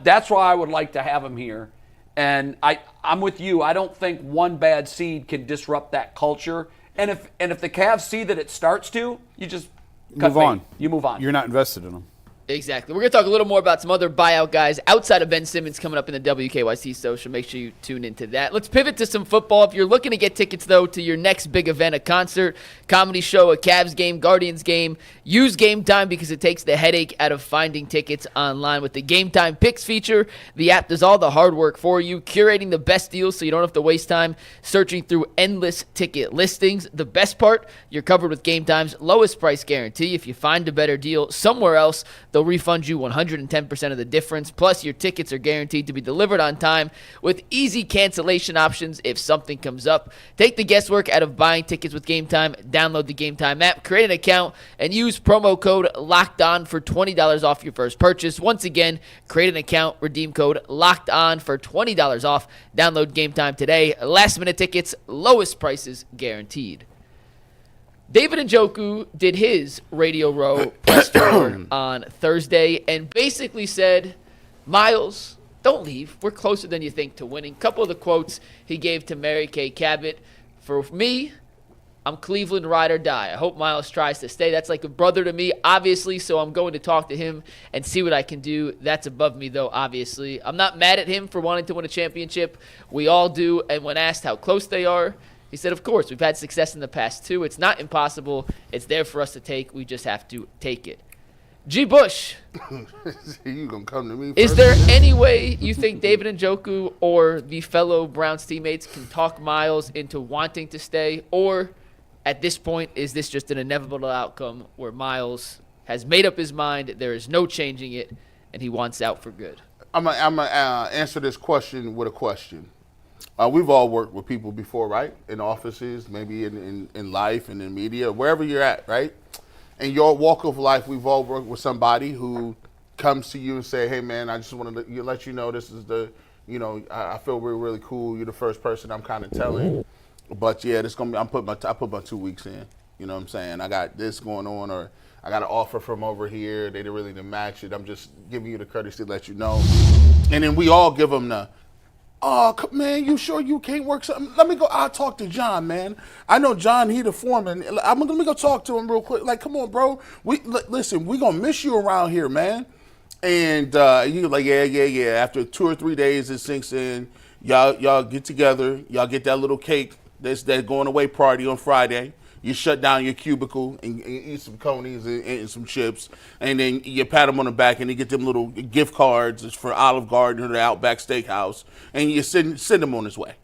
That's why I would like to have him here. And I'm with you. I don't think one bad seed can disrupt that culture. And if the Cavs see that it starts to, you just
move on.
You move on.
You're not invested in them.
Exactly. We're going to talk a little more about some other buyout guys outside of Ben Simmons coming up in the WKYC social. Make sure you tune into that. Let's pivot to some football. If you're looking to get tickets, though, to your next big event, a concert, comedy show, a Cavs game, Guardians game, use Game Time because it takes the headache out of finding tickets online. With the Game Time Picks feature, the app does all the hard work for you, curating the best deals so you don't have to waste time searching through endless ticket listings. The best part, you're covered with Game Time's lowest price guarantee. If you find a better deal somewhere else, they'll refund you 110% of the difference. Plus, your tickets are guaranteed to be delivered on time with easy cancellation options if something comes up. Take the guesswork out of buying tickets with Game Time. Download the Game Time app, create an account, and use promo code LOCKEDON for $20 off your first purchase. Once again, create an account, redeem code LOCKEDON for $20 off. Download Game Time today. Last-minute tickets, lowest prices guaranteed. David Njoku did his Radio Row press tour on Thursday and basically said, Myles, don't leave. We're closer than you think to winning. A couple of the quotes he gave to Mary Kay Cabot. For me, I'm Cleveland ride or die. I hope Myles tries to stay. That's like a brother to me, obviously, so I'm going to talk to him and see what I can do. That's above me, though, obviously. I'm not mad at him for wanting to win a championship. We all do, and when asked how close they are, he said, of course, we've had success in the past, too. It's not impossible. It's there for us to take. We just have to take it. G. Bush.
You gonna come to me first?
Is there any way you think David Njoku or the fellow Browns teammates can talk Myles into wanting to stay? Or at this point, is this just an inevitable outcome where Myles has made up his mind, there is no changing it, and he wants out for good?
I'm gonna answer this question with a question. We've all worked with people before, right? In offices, maybe in life and in media, wherever you're at, right? In your walk of life, we've all worked with somebody who comes to you and say, hey, man, I just wanted to let you know this is I feel we're really cool. You're the first person I'm kind of telling. But, yeah, I put my 2 weeks in. You know what I'm saying? I got this going on, or I got an offer from over here. They didn't match it. I'm just giving you the courtesy to let you know. And then we all give them the, Oh, man, you sure you can't work something? Let me go. I'll talk to John, man. I know John, he the foreman. Let me go talk to him real quick. Like, come on, bro. Listen, we going to miss you around here, man. And you're like, yeah. After 2 or 3 days, it sinks in. Y'all get together. Y'all get that little cake. That's that going away party on Friday. You shut down your cubicle and eat some conies and some chips, and then you pat them on the back and you get them little gift cards for Olive Garden or the Outback Steakhouse, and you send him on his way.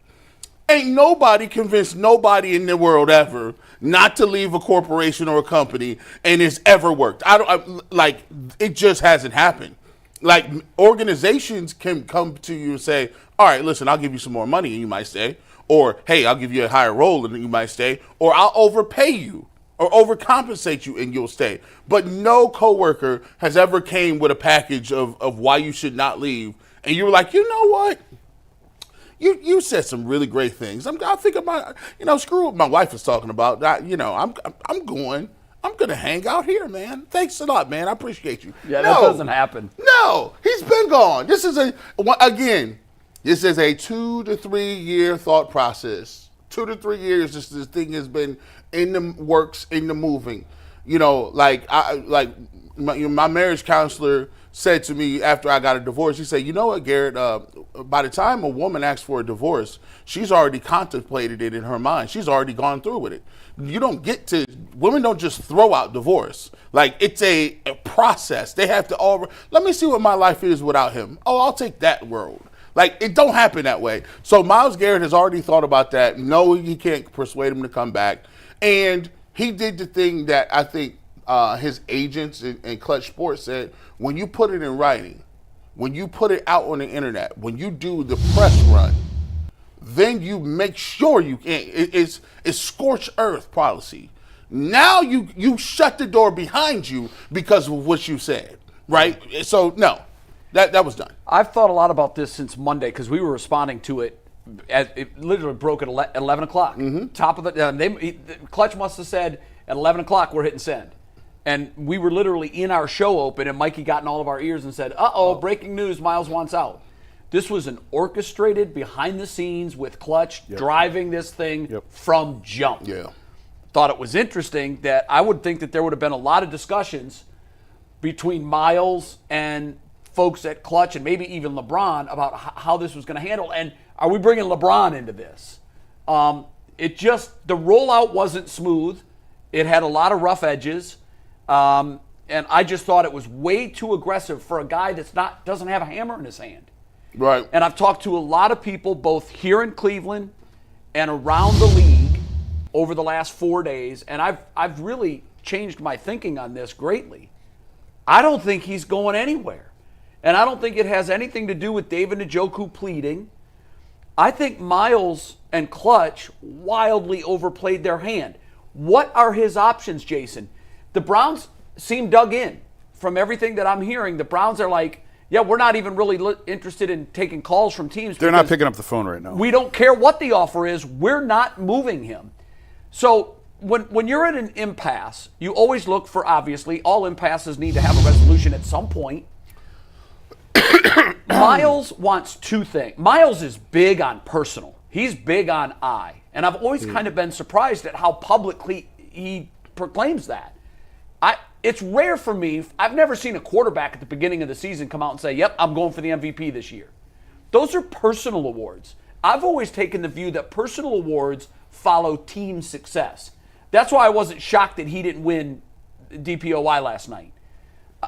Ain't nobody convinced nobody in the world ever not to leave a corporation or a company, and it's ever worked. It just hasn't happened. Like, organizations can come to you and say, all right, listen, I'll give you some more money, and you might say, or, hey, I'll give you a higher role and you might stay, or I'll overpay you or overcompensate you and you'll stay. But no coworker has ever came with a package of why you should not leave. And you were like, you know what? You said some really great things. I think about, screw what my wife is talking about. I'm going to hang out here, man. Thanks a lot, man. I appreciate you.
Yeah, that doesn't happen.
No, he's been gone. This is This is a 2 to 3 year thought process. 2 to 3 years, this thing has been in the works, in the moving. My marriage counselor said to me after I got a divorce, he said, you know what, Garrett, by the time a woman asks for a divorce, she's already contemplated it in her mind. She's already gone through with it. Women don't just throw out divorce. Like, it's a process. They have to let me see what my life is without him. Oh, I'll take that road. Like, it don't happen that way. So Myles Garrett has already thought about that. No, he can't persuade him to come back. And he did the thing that I think his agents and Clutch Sports said, when you put it in writing, when you put it out on the internet, when you do the press run, then you make sure you can't. It's scorched earth policy. Now you shut the door behind you because of what you said, right? So, no. That was done.
I've thought a lot about this since Monday because we were responding to it. It literally broke at 11 o'clock. Mm-hmm. Top of the Clutch must have said at 11 o'clock we're hitting send. And we were literally in our show open, and Mikey got in all of our ears and said, breaking news, Myles wants out. This was an orchestrated behind the scenes with Clutch driving this thing from jump.
Yeah.
Thought it was interesting that I would think that there would have been a lot of discussions between Myles and folks at Clutch and maybe even LeBron about how this was going to handle. And are we bringing LeBron into this? The rollout wasn't smooth. It had a lot of rough edges. And I just thought it was way too aggressive for a guy doesn't have a hammer in his hand.
Right.
And I've talked to a lot of people both here in Cleveland and around the league over the last 4 days, and I've really changed my thinking on this greatly. I don't think he's going anywhere. And I don't think it has anything to do with David Njoku pleading. I think Myles and Clutch wildly overplayed their hand. What are his options, Jason? The Browns seem dug in. From everything that I'm hearing, the Browns are like, we're not even really interested in taking calls from teams.
They're not picking up the phone right now.
We don't care what the offer is. We're not moving him. So when you're in an impasse, you always look for, obviously, all impasses need to have a resolution at some point. Myles wants two things. Myles is big on personal. He's big on I. And I've always kind of been surprised at how publicly he proclaims that. It's rare for me. I've never seen a quarterback at the beginning of the season come out and say, yep, I'm going for the MVP this year. Those are personal awards. I've always taken the view that personal awards follow team success. That's why I wasn't shocked that he didn't win DPOY last night.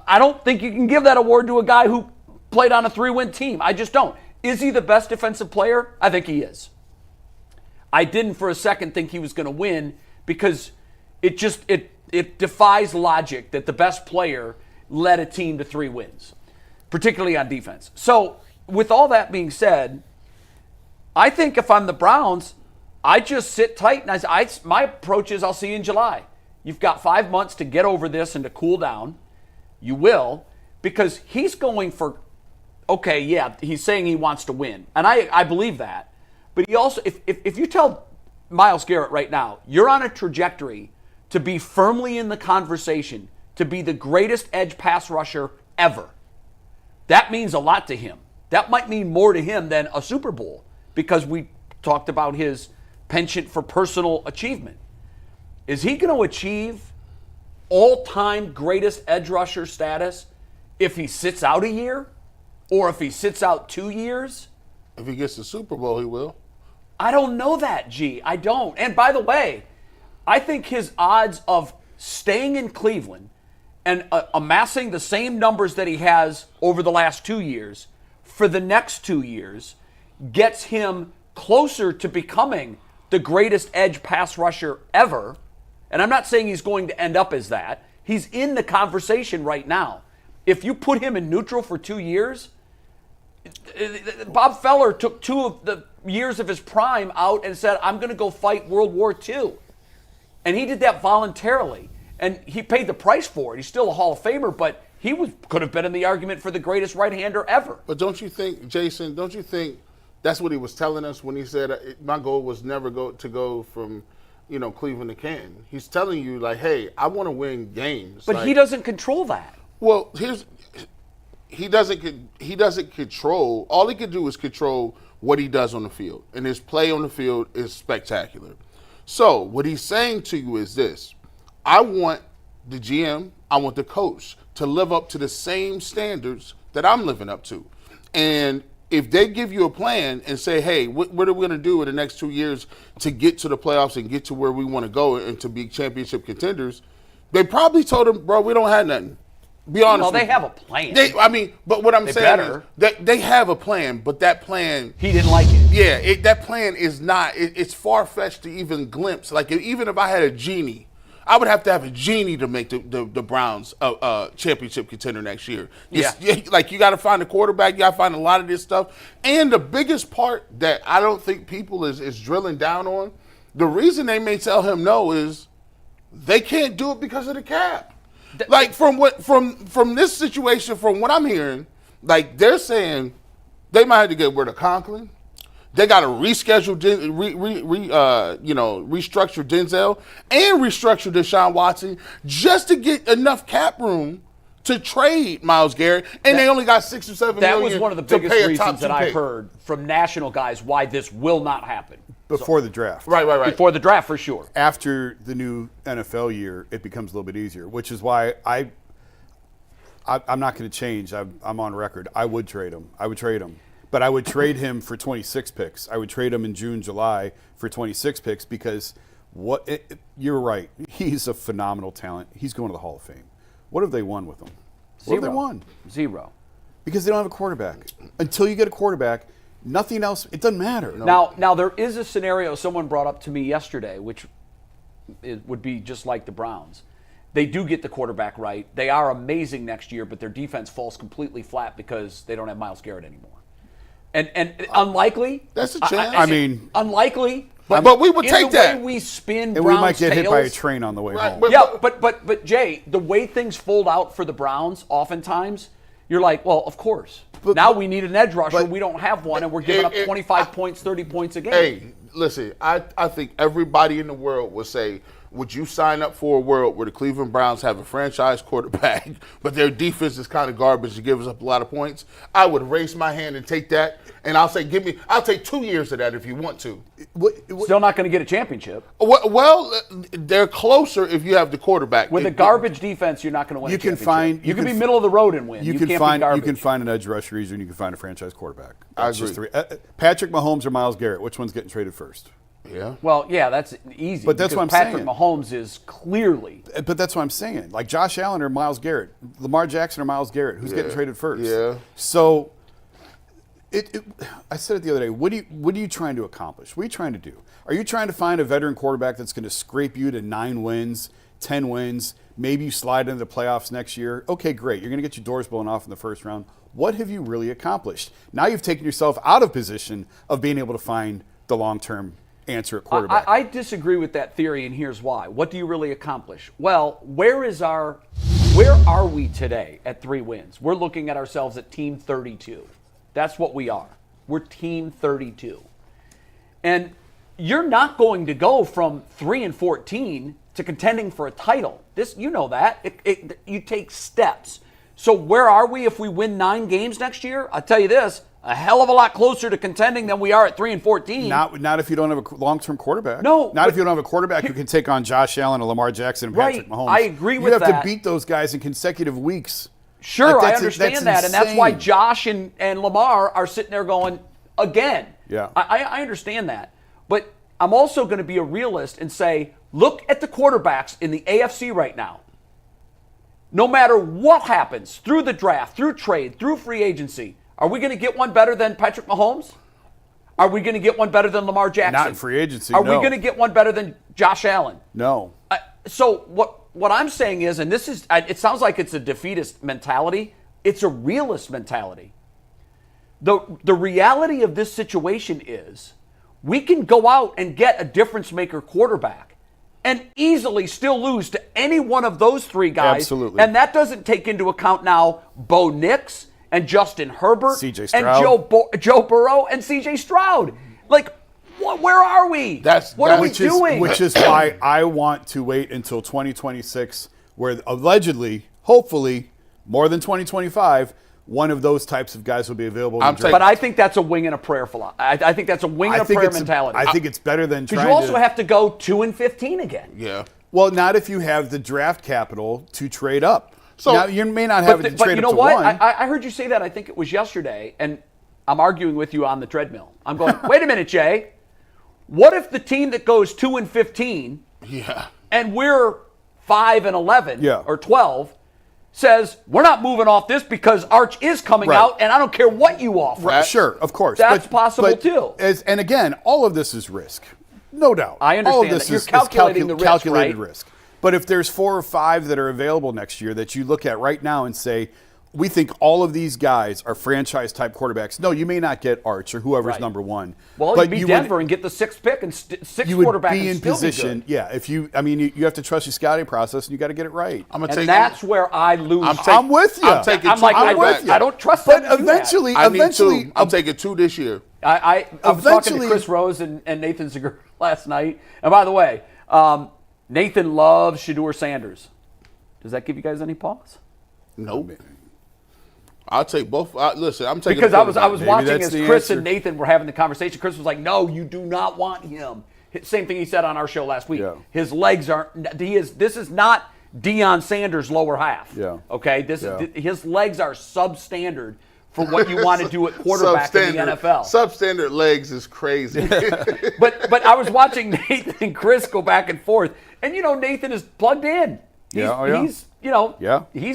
I don't think you can give that award to a guy who played on a 3-win team. I just don't. Is he the best defensive player? I think he is. I didn't for a second think he was going to win because it defies logic that the best player led a team to 3 wins, particularly on defense. So with all that being said, I think if I'm the Browns, I just sit tight and my approach is I'll see you in July. You've got 5 months to get over this and to cool down. You will, because he's going for, he's saying he wants to win. And I believe that. But he also, if you tell Myles Garrett right now, you're on a trajectory to be firmly in the conversation, to be the greatest edge pass rusher ever, that means a lot to him. that might mean more to him than a Super Bowl, because we talked about his penchant for personal achievement. Is he going to achieve all-time greatest edge rusher status if he sits out a year, or if he sits out 2 years?
If he gets the Super Bowl, he will.
I don't know that, G. I don't. And by the way, I think his odds of staying in Cleveland and amassing the same numbers that he has over the last 2 years for the next 2 years gets him closer to becoming the greatest edge pass rusher ever. And I'm not saying he's going to end up as that. He's in the conversation right now. If you put him in neutral for 2 years, Bob Feller took 2 of the years of his prime out and said, I'm going to go fight World War II. And he did that voluntarily. And he paid the price for it. He's still a Hall of Famer, but he could have been in the argument for the greatest right-hander ever.
But don't you think, Jason, that's what he was telling us when he said, my goal was never to go from, Cleveland to Canton? He's telling you, like, hey, I want to win games.
But he doesn't control that.
Well, he doesn't control. All he can do is control what he does on the field. And his play on the field is spectacular. So what he's saying to you is this. I want the GM, I want the coach to live up to the same standards that I'm living up to. And if they give you a plan and say, hey, what are we going to do in the next 2 years to get to the playoffs and get to where we want to go and to be championship contenders, they probably told him, bro, we don't have nothing. Be honest.
Well, they have a plan.
But what I'm saying
better.
is they have a plan, but that plan,
he didn't like it.
Yeah, that plan is not. It's far-fetched to even glimpse. Like, even if I had a genie, I would have to have a genie to make the Browns a championship contender next year. Like, you got to find a quarterback. You got to find a lot of this stuff. And the biggest part that I don't think people is drilling down on, the reason they may tell him no is they can't do it because of the cap. Like, from this situation, from what I'm hearing, like, they're saying they might have to get rid of Conklin. They got to reschedule, restructure Denzel and restructure Deshaun Watson just to get enough cap room to trade Myles Garrett, and they only got $6 or $7 million.
That was one of the biggest reasons that I heard from national guys why this will not happen.
Before the draft.
Right.
Before the draft, for sure.
After the new NFL year, it becomes a little bit easier, which is why I'm not going to change. I'm on record. I would trade him. But I would trade him for 26 picks. I would trade him in June, July for 26 picks because you're right. He's a phenomenal talent. He's going to the Hall of Fame. What have they won with him? What have they won?
0.
Because they don't have a quarterback. Until you get a quarterback, nothing else, it doesn't matter.
Now there is a scenario someone brought up to me yesterday, which it would be just like the Browns. They do get the quarterback right. They are amazing next year, but their defense falls completely flat because they don't have Myles Garrett anymore. And unlikely.
That's a chance.
Unlikely.
But we would take that.
The way we spin
and
Browns'
we might get hit by a
tails,
train on the way home.
But Jay, the way things fold out for the Browns, oftentimes, you're like, well, of course. Now we need an edge rusher. We don't have one, and we're giving up 25 points, 30 points a game.
Hey, listen, I think everybody in the world would say, would you sign up for a world where the Cleveland Browns have a franchise quarterback, but their defense is kind of garbage and gives up a lot of points? I would raise my hand and take that, and I'll say, I'll take 2 years of that if you want to.
Still not going to get a championship.
Well, they're closer if you have the quarterback.
With a garbage defense, you're not going to win a championship. You can be middle of the road and win. You can't be garbage.
You can find an edge rusher easier than you can find a franchise quarterback.
That's I agree.
Just 3. Patrick Mahomes or Myles Garrett, which one's getting traded first?
Yeah.
Well, yeah, that's easy.
But that's what I'm
Patrick
saying.
Mahomes is clearly.
But that's what I'm saying. Like Josh Allen or Myles Garrett, Lamar Jackson or Myles Garrett, who's getting traded first?
Yeah.
So, I said it the other day. What are you trying to accomplish? What are you trying to do? Are you trying to find a veteran quarterback that's going to scrape you to 9 wins, 10 wins? Maybe you slide into the playoffs next year. Okay, great. You're going to get your doors blown off in the first round. What have you really accomplished? Now you've taken yourself out of position of being able to find the long-term answer at quarterback.
I disagree with that theory, and here's why. What do you really accomplish? Well, where are we today at 3 wins? We're looking at ourselves at Team 32. That's what we are. We're Team 32. And you're not going to go from 3-14 to contending for a title. You know that. You take steps. So where are we if we win 9 games next year? I'll tell you this, a hell of a lot closer to contending than we are at 3-14.
Not if you don't have a long-term quarterback.
No,
not if you don't have a quarterback who can take on Josh Allen or Lamar Jackson and Patrick Mahomes.
I agree with that.
You have to beat those guys in consecutive weeks.
Sure,
Like,
I understand that, and that's why Josh and Lamar are sitting there going, again.
Yeah.
I understand that. But I'm also going to be a realist and say, look at the quarterbacks in the AFC right now. No matter what happens through the draft, through trade, through free agency, are we going to get one better than Patrick Mahomes? Are we going to get one better than Lamar Jackson?
Not in free agency,
Are we
no.
going to get one better than Josh Allen?
No.
So what I'm saying is, and this is, it sounds like it's a defeatist mentality. It's a realist mentality. The reality of this situation is we can go out and get a difference maker quarterback and easily still lose to any one of those three guys.
Absolutely.
And that doesn't take into account now Bo Nix and Justin Herbert
C.J.
and
Stroud.
Joe Burrow and C.J. Stroud. Like, where are we? What are we doing?
Which is why I want to wait until 2026, where allegedly, hopefully, more than 2025, one of those types of guys will be available.
But I think that's a wing and a prayer philosophy. I think that's a wing and a prayer mentality.
I think it's better than trying to.
Because you also have to go 2-15 again.
Yeah.
Well, not if you have the draft capital to trade up. So now, you may not have it to trade
you know
up to
what?
one.
I heard you say that. I think it was yesterday, and I'm arguing with you on the treadmill. I'm going, wait a minute, Jay. What if the team that goes 2-15, and we're 5-11 or 12, says we're not moving off this because Arch is coming out, and I don't care what you offer.
Right. Sure, of course.
That's possible too.
And again, all of this is risk, no doubt.
I understand
all of this
that. You're
is
calculating the risk,
calculated
right?
risk. But if there's 4 or 5 that are available next year that you look at right now and say, we think all of these guys are franchise-type quarterbacks. No, you may not get Arch or whoever's number one.
Well,
but
you'd be Denver and get the 6th pick and 6
you would
quarterback
be
and
in
still
position.
Be good.
Yeah, you have to trust your scouting process, and you got to get it right.
That's where I lose.
I'm with you.
I'm taking
I don't trust them.
But eventually,
I'm taking 2 this year.
I was talking to Chris Rose and Nathan Zegura last night. And by the way, Nathan loves Shedeur Sanders. Does that give you guys any pause?
Nope. I'll take both. Listen, I'm taking
because I was watching as Chris
answer.
and Nathan were having the conversation. Chris was like, "No, you do not want him." Same thing he said on our show last week.
Yeah.
His legs aren't. This is not Deion Sanders' lower half.
Yeah.
Okay. His legs are substandard for what you want to do at quarterback in the NFL.
Substandard legs is crazy.
but I was watching Nathan and Chris go back and forth, and Nathan is plugged in. He's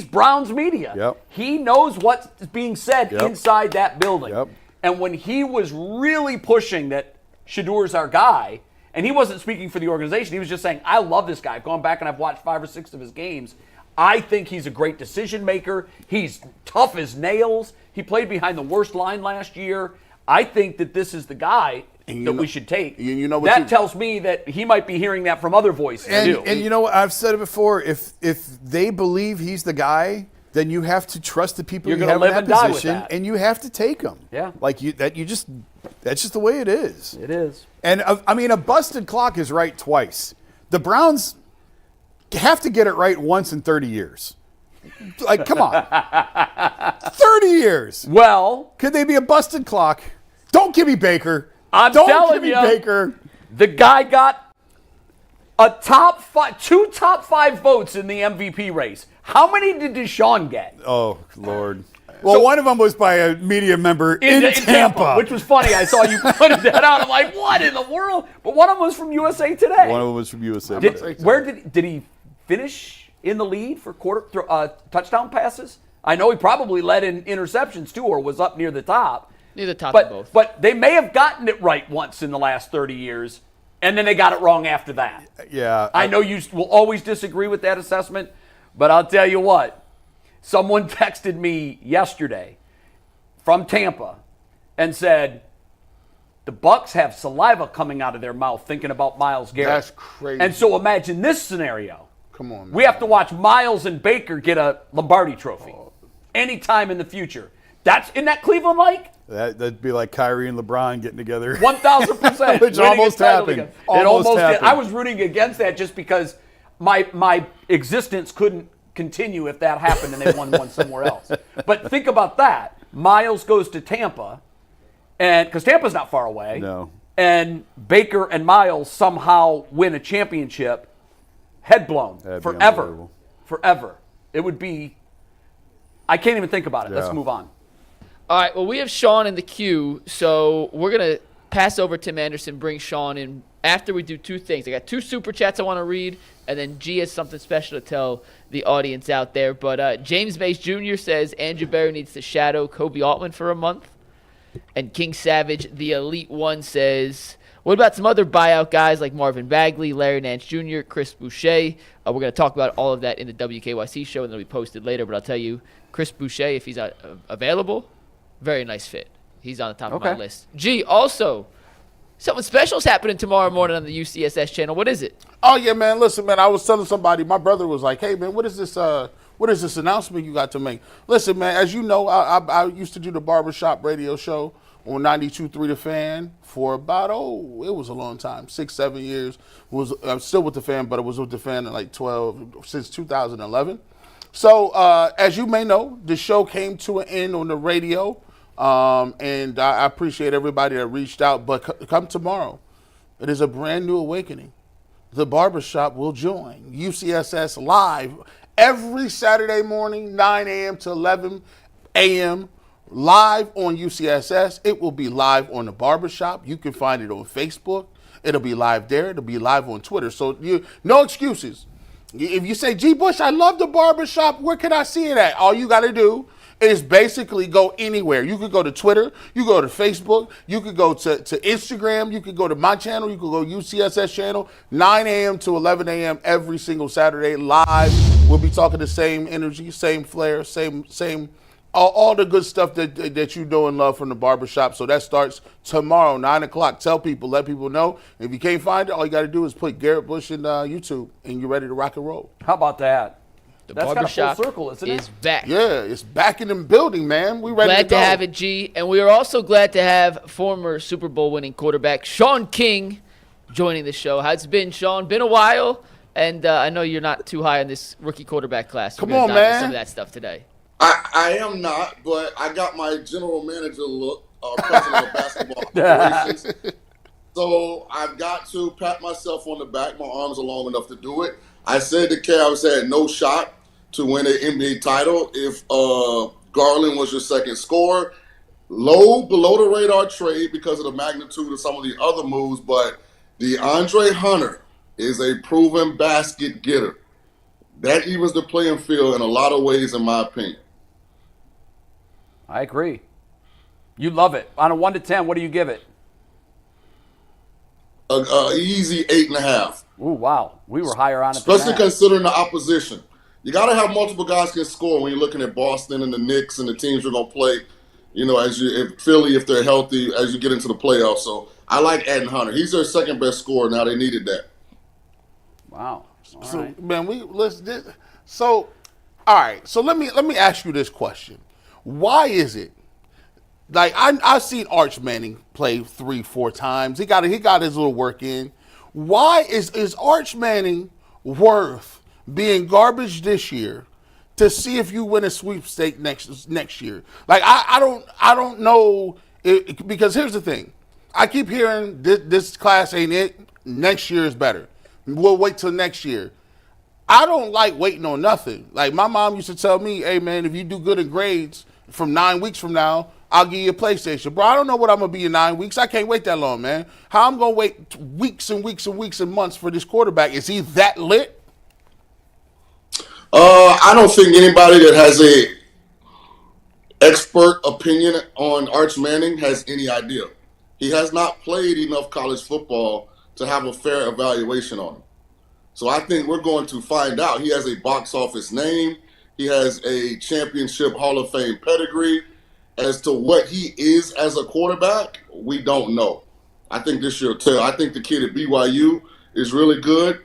Browns media.
Yep.
He knows what's being said inside that building.
Yep.
And when he was really pushing that Shedeur's our guy, and he wasn't speaking for the organization, he was just saying, I love this guy. I've gone back and I've watched 5 or 6 of his games. I think he's a great decision maker. He's tough as nails. He played behind the worst line last year. I think that this is the guy that we should take. That tells me that he might be hearing that from other voices too.
And you know what? I've said it before. If they believe he's the guy, then you have to trust the people you have in that position, and you have to take them.
Yeah,
that's just the way it is.
It is.
And a busted clock is right twice. The Browns have to get it right once in 30 years. Like, come on, 30 years.
Well,
could they be a busted clock? Don't give me Baker.
Don't
telling you, Baker.
The guy got two top 5 votes in the MVP race. How many did Deshaun get?
Oh, Lord. Well, one of them was by a media member in Tampa.
Which was funny. I saw you pointed that out. I'm like, what in the world? But one of them was from USA Today.
One of them was from USA
Today. Did he finish in the lead for touchdown passes? I know he probably led in interceptions too, or was up near the top.
Near the top of both.
But they may have gotten it right once in the last 30 years, and then they got it wrong after that.
Yeah.
I know you will always disagree with that assessment, but I'll tell you what. Someone texted me yesterday from Tampa and said, the Bucs have saliva coming out of their mouth thinking about Myles Garrett.
That's crazy.
And so imagine this scenario.
Come on, man.
We have to watch Myles and Baker get a Lombardi trophy anytime in the future. Isn't that Cleveland like?
That'd be like Kyrie and LeBron getting together.
1,000%.
Which almost happened.
It almost did. I was rooting against that just because my existence couldn't continue if that happened and they won one somewhere else. But think about that. Myles goes to Tampa. and because Tampa's not far away.
No.
And Baker and Myles somehow win a championship, head blown,
That'd be
forever.
unbelievable.
Forever. It would be, I can't even think about it.
Yeah.
Let's move on.
All right, well, we have Shaun in the queue, so we're going to pass over Tim Anderson, bring Shaun in after we do two things. I got 2 super chats I want to read, and then G has something special to tell the audience out there. But James Mace Jr. says Andrew Berry needs to shadow Koby Altman for a month. And King Savage, the Elite One, says, what about some other buyout guys like Marvin Bagley, Larry Nance Jr., Chris Boucher? We're going to talk about all of that in the WKYC show, and it'll be posted later. But I'll tell you, Chris Boucher, if he's available, very nice fit. He's on the top of my list. G, also, something special is happening tomorrow morning on the UCSS channel. What is it?
Oh yeah, man. Listen, man. I was telling somebody. My brother was like, "Hey, man, what is this? What is this announcement you got to make?" Listen, man. As you know, I used to do the barbershop radio show on 92.3 The Fan for about it was a long time, 6-7 years. I'm still with the Fan, but I was with the Fan in like since 2011. So as you may know, the show came to an end on the radio. And I appreciate everybody that reached out. But come tomorrow, it is a brand new awakening. The barbershop will join UCSS live every Saturday morning, 9 a.m. to 11 a.m. live on UCSS. It will be live on the barbershop. You can find it on Facebook. It'll be live there. It'll be live on Twitter. So no excuses. If you say, G. Bush, I love the barbershop, where can I see it at? All you got to do is basically go anywhere. You could go to Twitter, you go to Facebook, you could go to Instagram, you could go to my channel, you could go UCSS channel, 9 a.m. to 11 a.m. every single Saturday live. We'll be talking the same energy, same flair, same all the good stuff that you know and love from the barbershop. So that starts tomorrow, 9 o'clock. Tell people, let people know. If you can't find it, all you got to do is put Garrett Bush in YouTube, and you're ready to rock and roll.
How about that?
The
That's got a full
barbershop
circle, isn't it?
is back.
Yeah, it's back in the building, man. We ready
Glad
to go.
to have it, G. And we are also glad to have former Super Bowl winning quarterback Shaun King joining the show. How's it been, Shaun? Been a while, and I know you're not too high on this rookie quarterback class.
Come
We're gonna
on,
dive into
man.
some of that stuff today.
I am not, but I got my general manager look, president of basketball operations. So I've got to pat myself on the back. My arms are long enough to do it. I said the Cavs had no shot to win an NBA title if Garland was your second scorer. Below the radar trade because of the magnitude of some of the other moves, but DeAndre Hunter is a proven basket getter. That evens the playing field in a lot of ways, in my opinion.
I agree. You love it. On a 1 to 10, what do you give it?
Easy 8.5.
Ooh, wow. We were higher on it
Especially
than that.
considering the opposition. You got to have multiple guys can score when you're looking at Boston and the Knicks and the teams you're going to play, if Philly, if they're healthy, as you get into the playoffs. So I like adding Hunter. He's their second best scorer now. They needed that.
Wow. All
So,
right.
man, all right. So let me ask you this question: why is it? Like I've seen Arch Manning play 3-4 times. He got his little work in. Why is Arch Manning worth being garbage this year to see if you win a sweepstake next year? Like I don't know because here's the thing. I keep hearing this class ain't it. Next year is better. We'll wait till next year. I don't like waiting on nothing. Like my mom used to tell me, hey man, if you do good in grades from 9 weeks from now, I'll give you a PlayStation. Bro, I don't know what I'm going to be in 9 weeks. I can't wait that long, man. How I'm going to wait weeks and weeks and weeks and months for this quarterback? Is he that lit?
I don't think anybody that has a expert opinion on Arch Manning has any idea. He has not played enough college football to have a fair evaluation on him. So I think we're going to find out. He has a box office name. He has a championship Hall of Fame pedigree. As to what he is as a quarterback, we don't know. I think this year will tell. I think the kid at BYU is really good.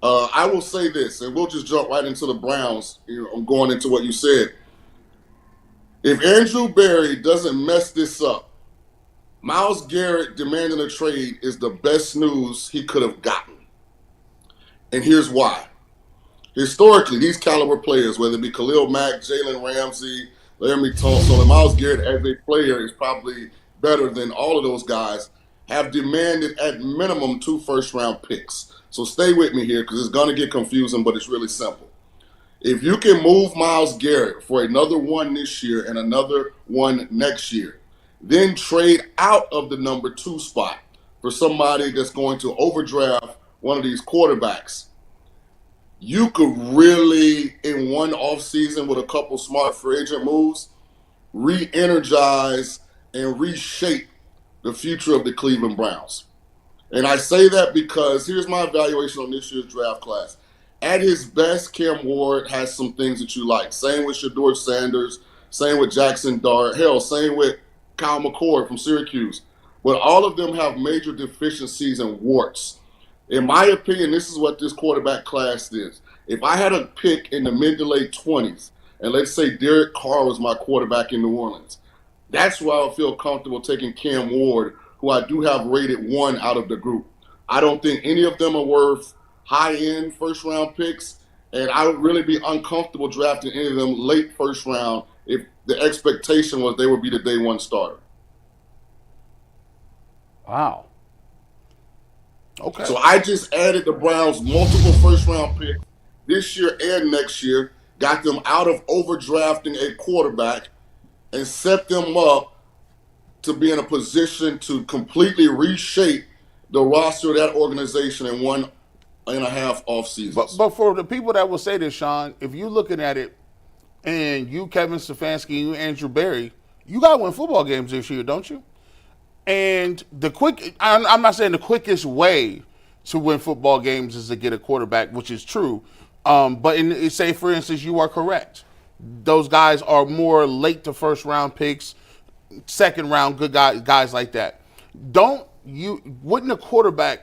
I will say this, and we'll just jump right into the Browns. I'm going into what you said. If Andrew Berry doesn't mess this up, Myles Garrett demanding a trade is the best news he could have gotten. And here's why. Historically, these caliber players, whether it be Khalil Mack, Jalen Ramsey, Laramie Tunsil, and Myles Garrett as a player is probably better than all of those guys, have demanded at minimum 2 first-round picks. So stay with me here because it's going to get confusing, but it's really simple. If you can move Myles Garrett for another one this year and another one next year, then trade out of the number 2 spot for somebody that's going to overdraft one of these quarterbacks, you could really, in one offseason with a couple smart free agent moves, re-energize and reshape the future of the Cleveland Browns. And I say that because here's my evaluation on this year's draft class. At his best, Cam Ward has some things that you like. Same with Shedeur Sanders, same with Jackson Dart, hell, same with Kyle McCord from Syracuse. But all of them have major deficiencies and warts. In my opinion, this is what this quarterback class is. If I had a pick in the mid to late 20s, and let's say Derek Carr was my quarterback in New Orleans, that's where I would feel comfortable taking Cam Ward, who I do have rated 1 out of the group. I don't think any of them are worth high-end first-round picks, and I would really be uncomfortable drafting any of them late first round if the expectation was they would be the day 1 starter.
Wow.
Okay.
So I just added the Browns multiple first-round picks this year and next year, got them out of overdrafting a quarterback, and set them up to be in a position to completely reshape the roster of that organization in 1.5 off seasons.
But for the people that will say this, Shaun, if you're looking at it, and you, Kevin Stefanski, and you, Andrew Berry, you got to win football games this year, don't you? And I'm not saying the quickest way to win football games is to get a quarterback, which is true. But say, for instance, you are correct. Those guys are more late to first round picks, second round good guys like that. Wouldn't a quarterback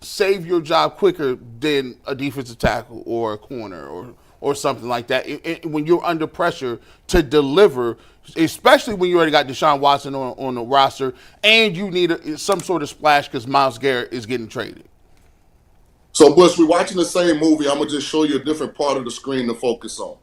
save your job quicker than a defensive tackle or a corner or something like that when you're under pressure to deliver, especially when you already got Deshaun Watson on the roster and you need some sort of splash because Myles Garrett is getting traded?
So, Bush, we're watching the same movie. I'm going to just show you a different part of the screen to focus on.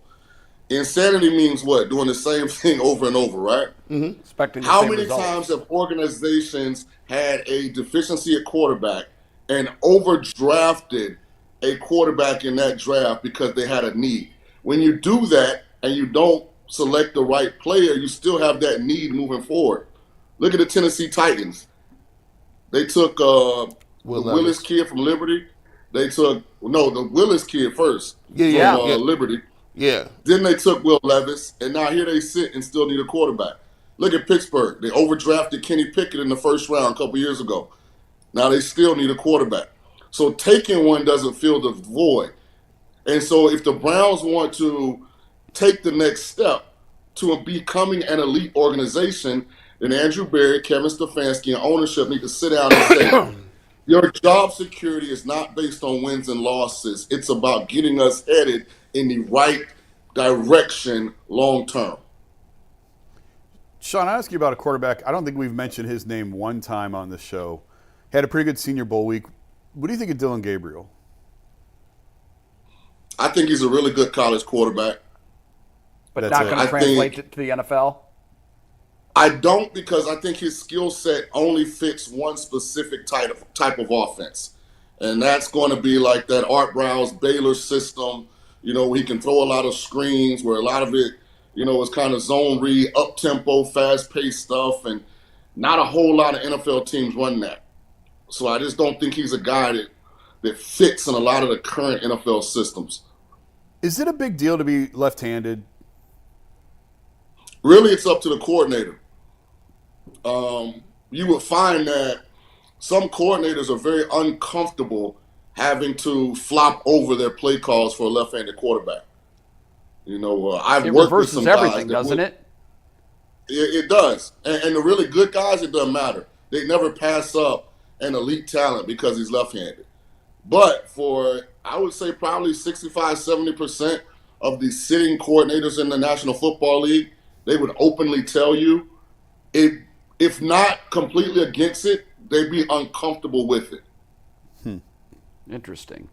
Insanity means what? Doing the same thing over and over, right?
Mm-hmm. Expecting the
How
same
many
results.
times have organizations had a deficiency at quarterback and overdrafted a quarterback in that draft because they had a need? When you do that and you don't select the right player, you still have that need moving forward. Look at the Tennessee Titans. They took the Willis kid from Liberty. They took the Willis kid first from Liberty.
Yeah.
Then they took Will Levis, and now here they sit and still need a quarterback. Look at Pittsburgh. They overdrafted Kenny Pickett in the first round a couple years ago. Now they still need a quarterback. So taking one doesn't fill the void. And so if the Browns want to take the next step to becoming an elite organization, then Andrew Berry, Kevin Stefanski, and ownership need to sit down and say, your job security is not based on wins and losses. It's about getting us headed in the right direction long term.
Shaun, I ask you about a quarterback. I don't think we've mentioned his name one time on the show. Had a pretty good Senior Bowl week. What do you think of Dylan Gabriel?
I think he's a really good college quarterback.
But not going to translate it to the NFL?
I don't, because I think his skill set only fits one specific type of offense. And that's going to be like that Art Browse Baylor system, where he can throw a lot of screens, where a lot of it, is kind of zone read, up-tempo, fast-paced stuff, and not a whole lot of NFL teams run that. So I just don't think he's a guy that fits in a lot of the current NFL systems.
Is it a big deal to be left-handed?
Really, it's up to the coordinator. You would find that some coordinators are very uncomfortable having to flop over their play calls for a left-handed quarterback. I've worked with some guys. It reverses everything,
doesn't it?
It does. And the really good guys, it doesn't matter. They never pass up an elite talent because he's left-handed. But for, I would say, probably 65, 70% of the sitting coordinators in the National Football League, they would openly tell you, if not completely against it, they'd be uncomfortable with it.
Interesting.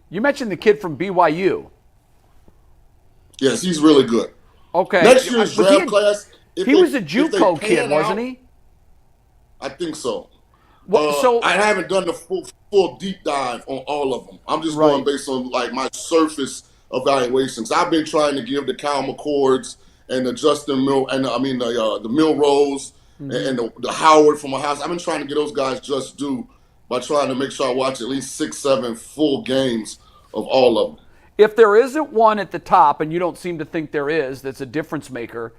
You mentioned the kid from BYU.
Yes, he's really good.
Okay.
Next year's draft class,
He was a JUCO kid, wasn't he?
I think so.
So
I haven't done the full deep dive on all of them. I'm just going based on like my surface evaluations. I've been trying to give the Cal McCords and the Justin Mill and the Milrose and the Howard from Ohio. I've been trying to get those guys just due by trying to make sure I watch at least 6-7 full games of all of them.
If there isn't one at the top, and you don't seem to think there is, that's a difference maker,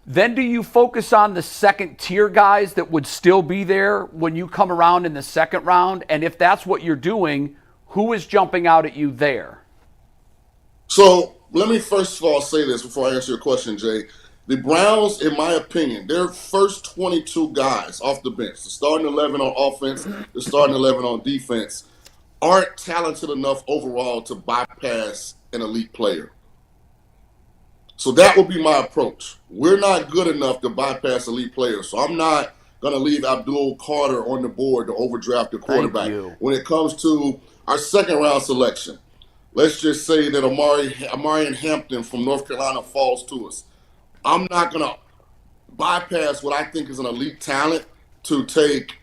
then do you focus on the second tier guys that would still be there when you come around in the second round? And if that's what you're doing, who is jumping out at you there?
So let me first of all say this before I answer your question, Jay. The Browns, in my opinion, their first 22 guys off the bench, the starting 11 on offense, the starting 11 on defense, aren't talented enough overall to bypass an elite player. So that would be my approach. We're not good enough to bypass elite players, so I'm not going to leave Abdul Carter on the board to overdraft the quarterback. When it comes to our second round selection, let's just say that Amarian Hampton from North Carolina falls to us. I'm not going to bypass what I think is an elite talent to take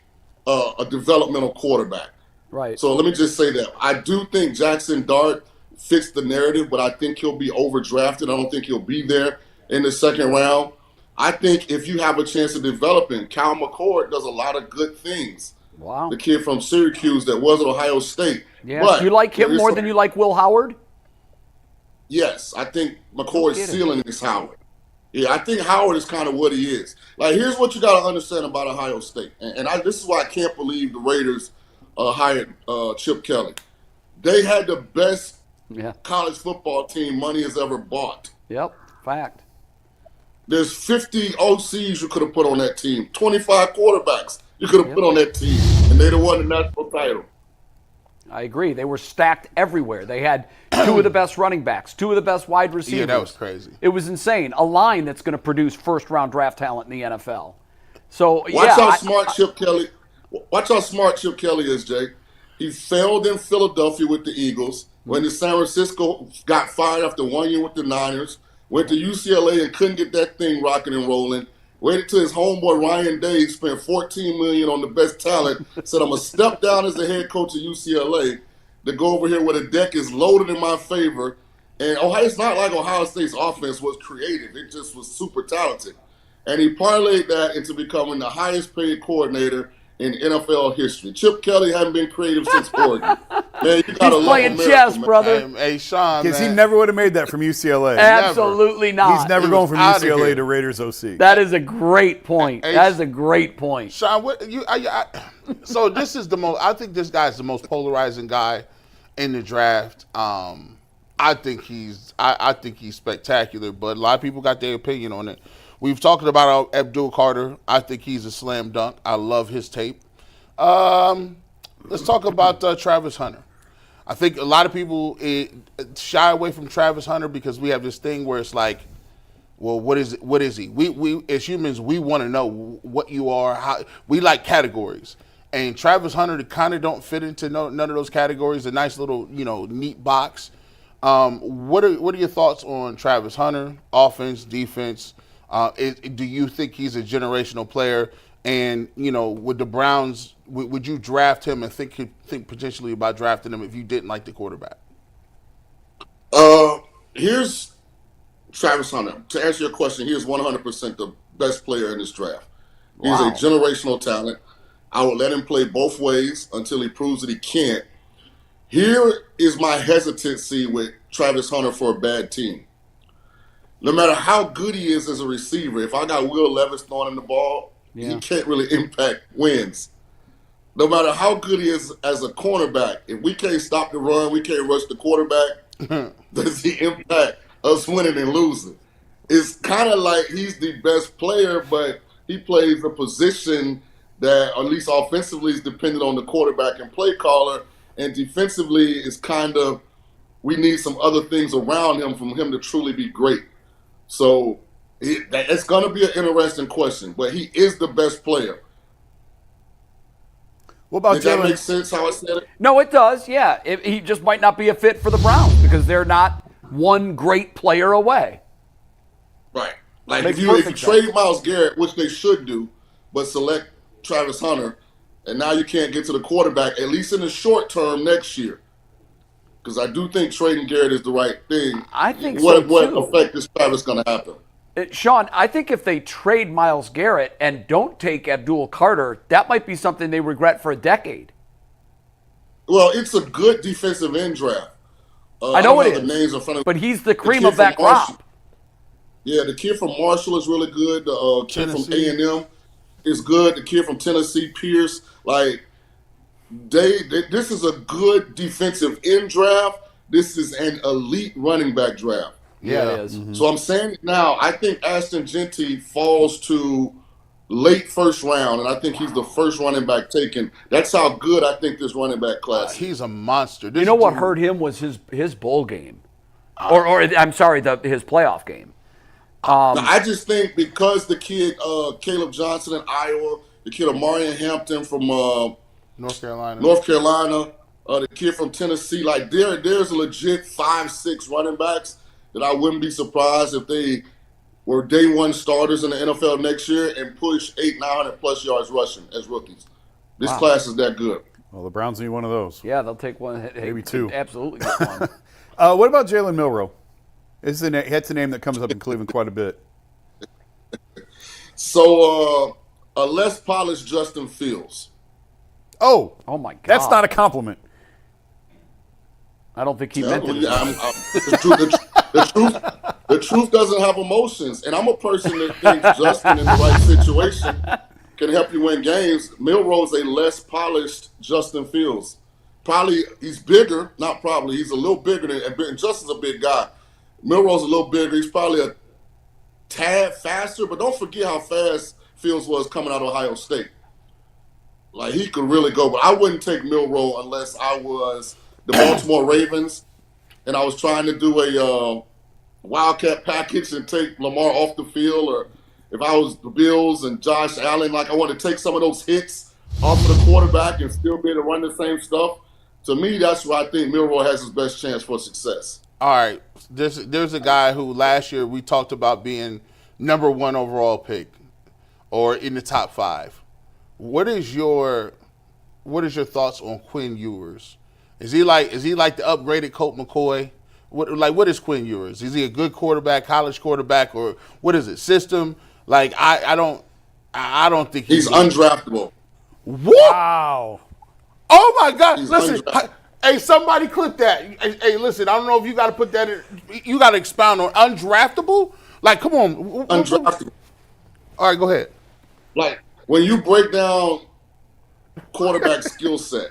a developmental quarterback.
Right.
So let me just say that. I do think Jackson Dart fits the narrative, but I think he'll be overdrafted. I don't think he'll be there in the second round. I think if you have a chance of developing, Cal McCord does a lot of good things.
Wow.
The kid from Syracuse that was at Ohio State.
Yeah. But do you like him more than you like Will Howard?
Yes. I think McCord's ceiling is Howard. Yeah, I think Howard is kind of what he is. Like, here's what you got to understand about Ohio State. And this is why I can't believe the Raiders hired Chip Kelly. They had the best college football team money has ever bought.
Yep, fact.
There's 50 OCs you could have put on that team, 25 quarterbacks you could have put on that team, and they'd have won the national title.
I agree. They were stacked everywhere. They had two of the best running backs, two of the best wide receivers.
Yeah, that was crazy.
It was insane. A line that's going to produce first-round draft talent in the NFL. So
Watch how smart Chip Kelly is, Jay. He failed in Philadelphia with the Eagles. Went to San Francisco, got fired after 1 year with the Niners. Went to UCLA and couldn't get that thing rocking and rolling. Waited till his homeboy Ryan Day spent $14 million on the best talent. Said, I'm going to step down as the head coach of UCLA to go over here where the deck is loaded in my favor. And it's not like Ohio State's offense was creative. It just was super talented. And he parlayed that into becoming the highest paid coordinator in NFL history. Chip Kelly hadn't been creative since Oregon. Man, you gotta
He's playing chess, brother.
Hey, Shaun,
Because he never would have made that from UCLA.
Absolutely not.
He's never going from UCLA to Raiders OC.
That is a great point. That is a great point.
Shaun, so this is the most. I think this guy's the most polarizing guy in the draft. I think he's spectacular, but a lot of people got their opinion on it. We've talked about Abdul Carter. I think he's a slam dunk. I love his tape. Let's talk about Travis Hunter. I think a lot of people shy away from Travis Hunter because we have this thing where it's like, well, what is he? We as humans, we want to know what you are. How we like categories. And Travis Hunter kind of don't fit into none of those categories. A nice little, neat box. What are your thoughts on Travis Hunter? Offense, defense. Do you think he's a generational player? And with the Browns, would you draft him and think potentially about drafting him if you didn't like the quarterback?
Here's Travis Hunter. To answer your question, he is 100% the best player in this draft. He's a generational talent. I would let him play both ways until he proves that he can't. Here is my hesitancy with Travis Hunter for a bad team. No matter how good he is as a receiver, if I got Will Levis throwing him the ball, he can't really impact wins. No matter how good he is as a cornerback, if we can't stop the run, we can't rush the quarterback, does he impact us winning and losing? It's kind of like he's the best player, but he plays a position that, at least offensively, is dependent on the quarterback and play caller, and defensively is kind of, we need some other things around him for him to truly be great. So it's going to be an interesting question, but he is the best player.
What about
Did that make sense how I said it?
No, it does, yeah. He just might not be a fit for the Browns because they're not one great player away.
Right. Like
Makes
if you
perfect
trade Myles Garrett, which they should do, but select Travis Hunter, and now you can't get to the quarterback, at least in the short term next year. Because I do think trading Garrett is the right thing.
I think
what
so, too.
effect is Travis going to happen?
Shaun, I think if they trade Myles Garrett and don't take Abdul Carter, that might be something they regret for a decade.
Well, it's a good defensive end draft.
I know
don't
it
have
is,
the names in front of
but he's the cream
kid
of that
from Marshall.
crop.
Yeah, the kid from Marshall is really good. The kid from
Tennessee.
A&M is good. The kid from Tennessee, Pierce, like this is a good defensive end draft. This is an elite running back draft.
Yeah, it is.
So I'm saying it now. I think Ashton Genty falls to late first round, and I think he's the first running back taken. That's how good I think this running back class is.
He's a monster.
You know what hurt him was his bowl game, or I'm sorry, his playoff game.
I just think because the kid Caleb Johnson in Iowa, the kid Amarian Hampton from
North Carolina,
the kid from Tennessee, like there's a legit 5-6 running backs that I wouldn't be surprised if they were day one starters in the NFL next year and push 900 plus yards rushing as rookies. This class is that good.
Well, the Browns need one of those.
Yeah, they'll take one.
Maybe two.
Absolutely get one.
What about Jalen Milroe? That's a name that comes up in Cleveland quite a bit.
So a less polished Justin Fields.
Oh
my God.
That's not a compliment.
I don't think he meant it.
The truth doesn't have emotions, and I'm a person that thinks Justin in the right situation can help you win games. Milroe's a less polished Justin Fields. Probably he's bigger, not probably. He's a little bigger and Justin's a big guy. Milroe's a little bigger. He's probably a tad faster, but don't forget how fast Fields was coming out of Ohio State. Like he could really go, but I wouldn't take Milroe unless I was the Baltimore Ravens and I was trying to do a wildcat package and take Lamar off the field, or if I was the Bills and Josh Allen, like I want to take some of those hits off of the quarterback and still be able to run the same stuff. To me, that's where I think Milroe has his best chance for success.
All right, there's a guy who last year we talked about being number 1 overall pick or in the top 5. What is your thoughts on Quinn Ewers? Is he like the upgraded Colt McCoy? What is Quinn Ewers? Is he a good quarterback, college quarterback, or what is it? System? Like I don't think
he's undraftable.
What?
Wow.
Oh my God!
He's
listen, hey, somebody clip that. Hey, listen, I don't know if you got to put that in. You got to expound on undraftable. Like, come on.
Undraftable.
All right, go ahead.
Like when you break down quarterback skill set,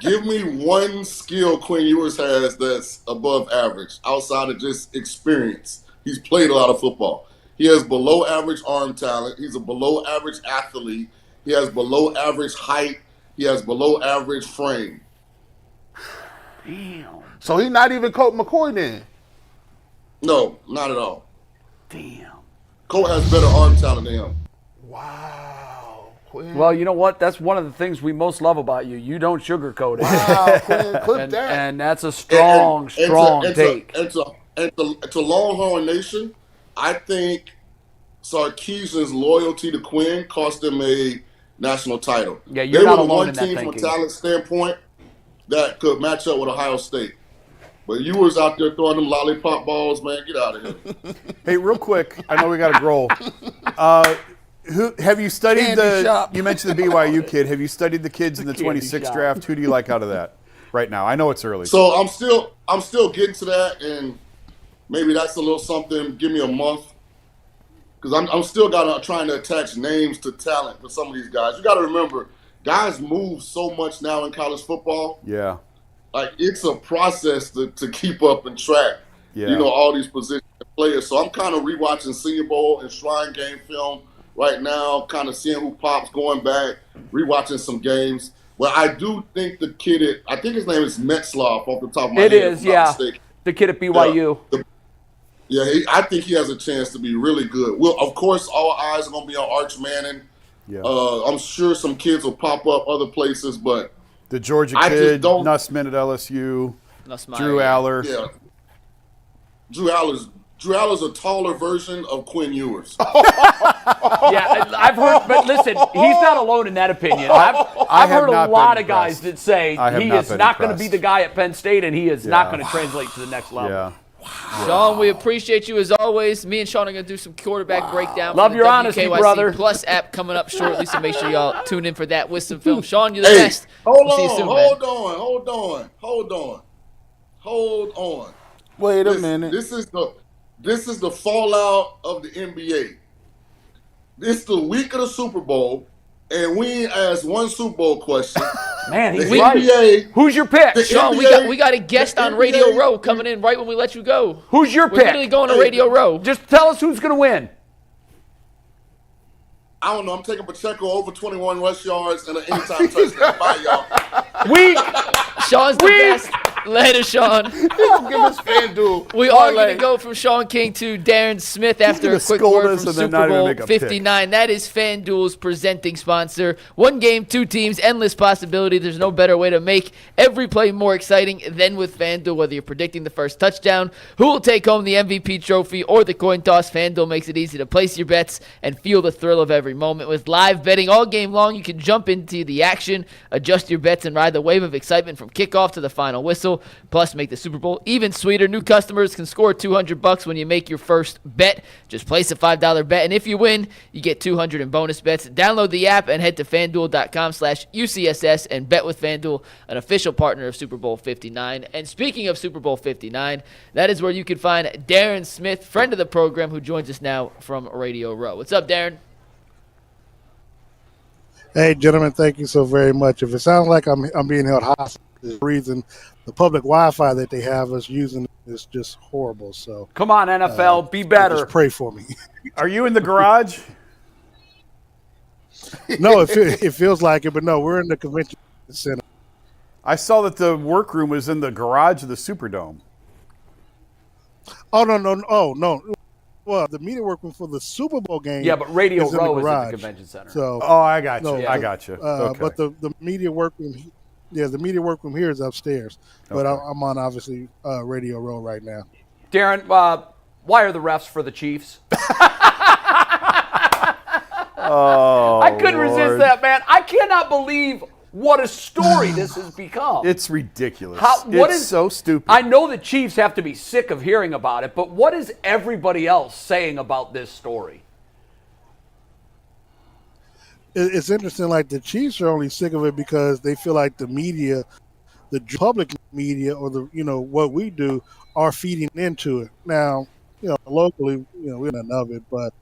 give me one skill Quinn Ewers has that's above average outside of just experience. He's played a lot of football. He has below average arm talent. He's a below average athlete. He has below average height. He has below average frame.
Damn.
So he's not even Colt McCoy then?
No, not at all.
Damn.
Colt has better arm talent than him.
Wow. Quinn.
Well, you know what? That's one of the things we most love about you. You don't sugarcoat it.
Wow, Quinn, clip that.
And that's a strong take.
And to Longhorn Nation, I think Sarkisian's loyalty to Quinn cost him a national title.
Yeah, you're
they
not
were the
alone
one
in that
team from a
thinking.
talent standpoint that could match up with Ohio State. But you was out there throwing them lollipop balls, man. Get out of here.
Hey, real quick, I know we got to roll. Who have you studied
Candy shop.
You mentioned the BYU kid. Have you studied the kids in the
Candy
26
shop.
draft? Who do you like out of that right now? I know it's early.
So I'm still getting to that, and maybe that's a little something. Give me a month, because I'm still trying to attach names to talent for some of these guys. You got to remember, guys move so much now in college football.
Yeah.
Like it's a process to keep up and track.
Yeah.
You know, all these position players. So I'm kind of rewatching Senior Bowl and Shrine Game film right now, kind of seeing who pops, going back, rewatching some games. Well, I do think the kid, I think his name is Metzloff off the top of my head.
It is,
if I'm not
yeah.
mistaken.
The kid at BYU.
I think he has a chance to be really good. Well, of course, all eyes are going to be on Arch Manning.
Yeah.
I'm sure some kids will pop up other places, but
The Georgia
I just
kid,
don't-
Nussman at LSU,
Nussmeier,
Drew
yeah.
Aller.
yeah. Drew Aller's Drew Allen's a taller version of Quinn Ewers.
Yeah, I've heard, but listen, he's not alone in that opinion. I've heard a lot of guys that say he is not going to be the guy at Penn State, and he is not going to translate to the next level.
Yeah.
Sean, we appreciate you as always. Me and Sean are going to do some quarterback breakdown.
Love
for the
your honesty,
WKYC
brother.
Plus app coming up shortly, so make sure y'all tune in for that with some film. Sean, you're the best.
Hold
We'll see you
on,
soon,
hold on.
Wait a minute.
This is the fallout of the NBA. It's the week of the Super Bowl, and we ain't asked one Super Bowl question.
Man, he's
The
right.
NBA
Who's your pick?
Sean, we got a guest on Radio Row coming in right when we let you go.
Who's your
We're
pick?
literally going to Radio Row.
Just tell us who's going to win.
I don't know. I'm taking Pacheco over 21 rush yards and an anytime touchdown. Bye, y'all.
Sean's the best. Later, Sean.
Give us FanDuel.
We are going to go from Shaun King to Darren Smith after a
gonna
quick
scold
word
us
from
and then
Super
not even
Bowl
make a pick.
59. That is FanDuel's presenting sponsor. One game, two teams, endless possibility. There's no better way to make every play more exciting than with FanDuel. Whether you're predicting the first touchdown, who will take home the MVP trophy, or the coin toss, FanDuel makes it easy to place your bets and feel the thrill of every moment. With live betting all game long, you can jump into the action, adjust your bets, and ride the wave of excitement from kickoff to the final whistle. Plus, make the Super Bowl even sweeter. New customers can score $200 when you make your first bet. Just place a $5 bet, and if you win, you get $200 in bonus bets. Download the app and head to FanDuel.com/UCSS and bet with FanDuel, an official partner of Super Bowl 59. And speaking of Super Bowl 59, that is where you can find Darren Smith, friend of the program, who joins us now from Radio Row. What's up, Darren?
Hey, gentlemen, thank you so very much. If it sounds like I'm being held hostage, the reason the public Wi-Fi that they have us using is just horrible. So
Come on, NFL, be better.
just pray for me.
Are you in the garage?
No, it feels like it, but no, we're in the convention center.
I saw that the workroom was in the garage of the Superdome.
Oh no. Well, the media workroom for the Super Bowl game.
Yeah, but Radio
is in
Row
the
is at the
garage.
convention center.
So
Oh, I got you.
No,
I got you. Okay.
But the media workroom, the media workroom here is upstairs. But
Okay.
I'm on obviously Radio Row right now.
Darren, why are the refs for the Chiefs?
Oh,
I couldn't resist
Lord.
that, man. I cannot believe what a story this has become.
It's ridiculous.
What
it's
is-
so stupid.
I know the Chiefs have to be sick of hearing about it, but what is everybody else saying about this story?
It's interesting. Like the Chiefs are only sick of it because they feel like the media, the public media, or what we do are feeding into it. Now, locally, we don't know of it, but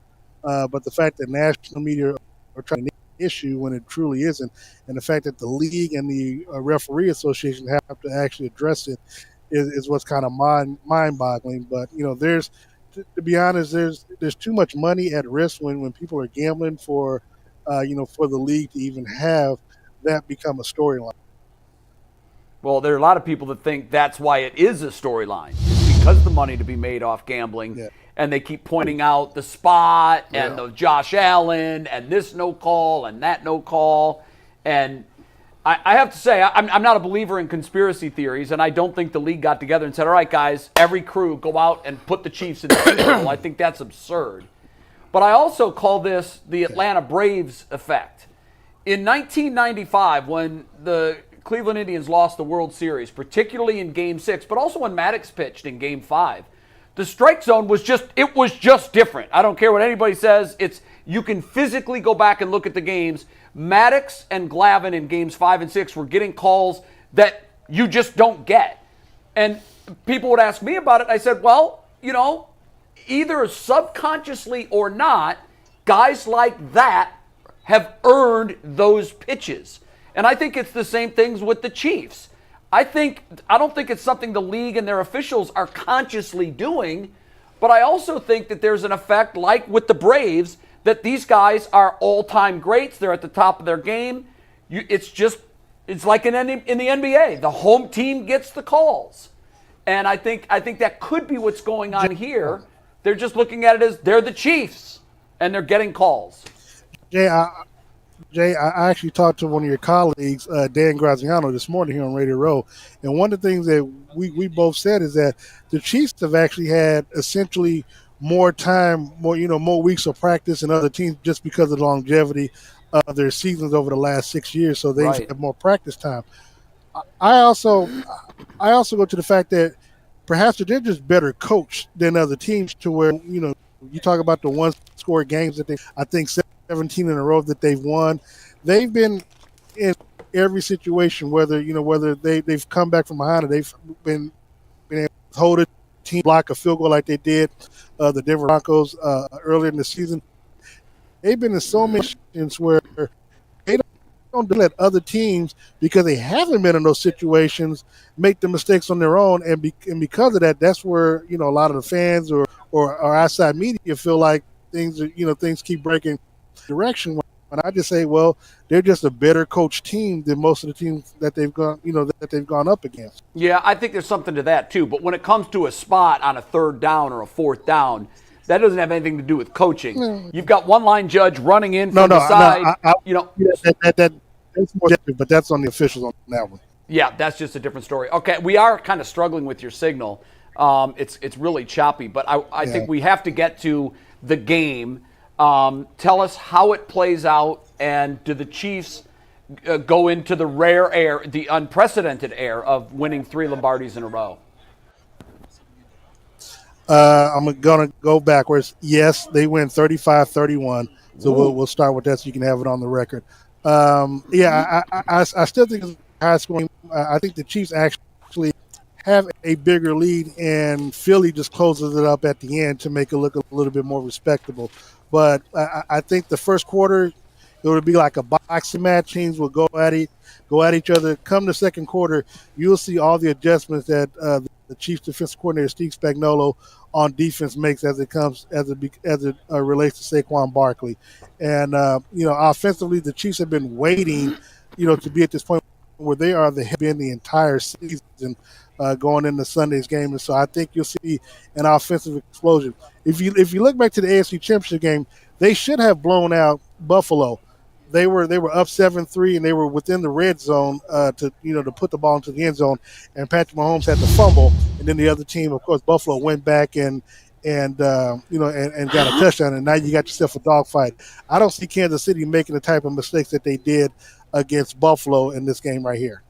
the fact that national media are trying to issue when it truly isn't, and the fact that the league and the referee association have to actually address it is what's kind of mind-boggling. But there's, to be honest, there's too much money at risk when people are gambling for for the league to even have that become a storyline.
Well, there are a lot of people that think that's why it is a storyline. It's because of the money to be made off gambling. Yeah. And they keep pointing out the spot and the Josh Allen and this no call and that no call. And I have to say, I'm not a believer in conspiracy theories, and I don't think the league got together and said, all right, guys, every crew go out and put the Chiefs in the Super Bowl. I think that's absurd. But I also call this the Atlanta Braves effect. In 1995, when the Cleveland Indians lost the World Series, particularly in Game 6, but also when Maddox pitched in Game 5, the strike zone was just different. I don't care what anybody says. You can physically go back and look at the games. Maddox and Glavine in Games 5 and 6 were getting calls that you just don't get. And people would ask me about it. I said, well, either subconsciously or not, guys like that have earned those pitches. And I think it's the same things with the Chiefs. I don't think it's something the league and their officials are consciously doing, but I also think that there's an effect, like with the Braves, that these guys are all-time greats. They're at the top of their game. It's like in the NBA. The home team gets the calls. And I think that could be what's going on here. They're just looking at it as they're the Chiefs, and they're getting calls.
Yeah, Jay, I actually talked to one of your colleagues, Dan Graziano, this morning here on Radio Row, and one of the things that we both said is that the Chiefs have actually had essentially more time, more weeks of practice than other teams just because of the longevity of their seasons over the last 6 years. So they have more practice time. I also go to the fact that perhaps they're just better coached than other teams to where, you talk about the one-score games that I think 17 in a row that they've won. They've been in every situation, whether they've come back from behind or they've been able to hold a team, block a field goal like they did the Denver Broncos earlier in the season. They've been in so many situations where they don't let other teams, because they haven't been in those situations, make the mistakes on their own, and because of that, that's where a lot of the fans or outside media feel like things keep breaking direction. When I just say, well, they're just a better coached team than most of the teams that they've gone up against.
Yeah, I think there's something to that too. But when it comes to a spot on a third down or a fourth down, that doesn't have anything to do with coaching. You've got one line judge running in from the side. That's more objective, but that's on the officials on that one. Yeah, that's just a different story. Okay, we are kind of struggling with your signal. It's really choppy, but I think we have to get to the game. Tell us how it plays out, and do the Chiefs go into the unprecedented air of winning 3 Lombardis in a row?
I'm going to go backwards. Yes, they win 35-31. So we'll start with that so you can have it on the record. I still think it's high scoring. I think the Chiefs actually have a bigger lead, and Philly just closes it up at the end to make it look a little bit more respectable. But I think the first quarter, it would be like a boxing match. Teams will go at each other. Come the second quarter, you'll see all the adjustments that the Chiefs defensive coordinator Steve Spagnuolo on defense makes as it relates to Saquon Barkley. And offensively, the Chiefs have been waiting, to be at this point where they are the head in the entire season going into Sunday's game. And so I think you'll see an offensive explosion. If you look back to the AFC Championship game, they should have blown out Buffalo. They were up 7-3, and they were within the red zone to put the ball into the end zone, and Patrick Mahomes had to fumble, and then the other team, of course, Buffalo went back and got a touchdown, and now you got yourself a dogfight. I don't see Kansas City making the type of mistakes that they did against Buffalo in this game right here.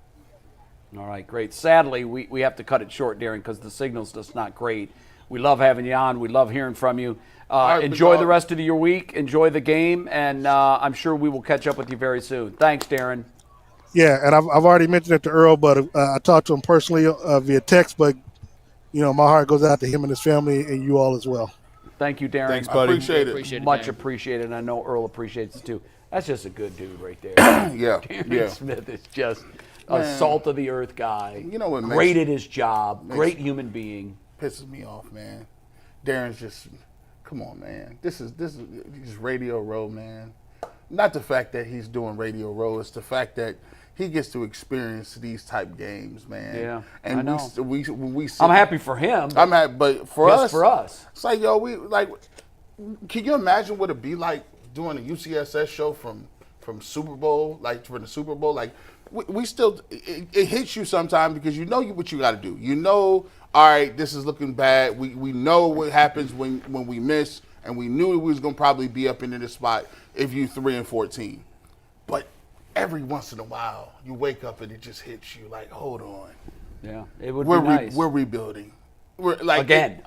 All right, great. Sadly, we have to cut it short, Darren, because the signal's just not great. We love having you on. We love hearing from you. Enjoy the rest of your week. Enjoy the game, and I'm sure we will catch up with you very soon. Thanks, Darren.
Yeah, and I've already mentioned it to Earl, but I talked to him personally via text. But my heart goes out to him and his family, and you all as well.
Thank you, Darren.
Thanks, buddy.
Appreciate it.
Much appreciated, and I know Earl appreciates it too. That's just a good dude right there. Darren Smith is just a salt of the earth guy.
You know what?
Great at his job. Great human being.
Pisses me off, man. Darren's just. Come on, man. This is just Radio Row, man. Not the fact that he's doing Radio Row. It's the fact that he gets to experience these type games, man.
Yeah,
and
I know.
We
I'm happy for him.
I'm happy, but for us, it's like, can you imagine what it'd be like doing a UCSS show from Super Bowl, like for the Super Bowl? Like we still, it hits you sometimes because you know what you got to do. All right, this is looking bad. We know what happens when we miss, and we knew we was going to probably be up into this spot if you 3-14. But every once in a while, you wake up and it just hits you like, hold on.
Yeah, it would be nice.
We're rebuilding. We're like
again.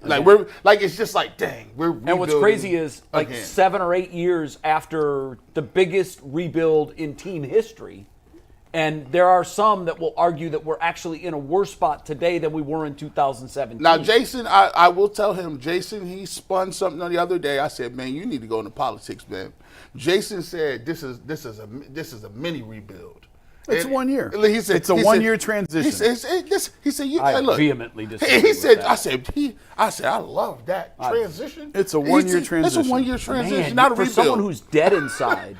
Like we're like it's just like dang. We're rebuilding.
And what's crazy is like
again.
7 or 8 years after the biggest rebuild in team history. And there are some that will argue that we're actually in a worse spot today than we were in 2017.
Now, Jason, I will tell him, Jason, he spun something on the other day. I said, man, you need to go into politics, man. Jason said this is a mini rebuild.
It's 1 year.
He said
it's a 1 year transition.
He said,
I
look,
vehemently disagree.
He said,
with that.
I said, I love that transition.
It's a 1 year transition.
It's a 1 year transition,
Man,
not a
for
rebuild.
someone who's dead inside.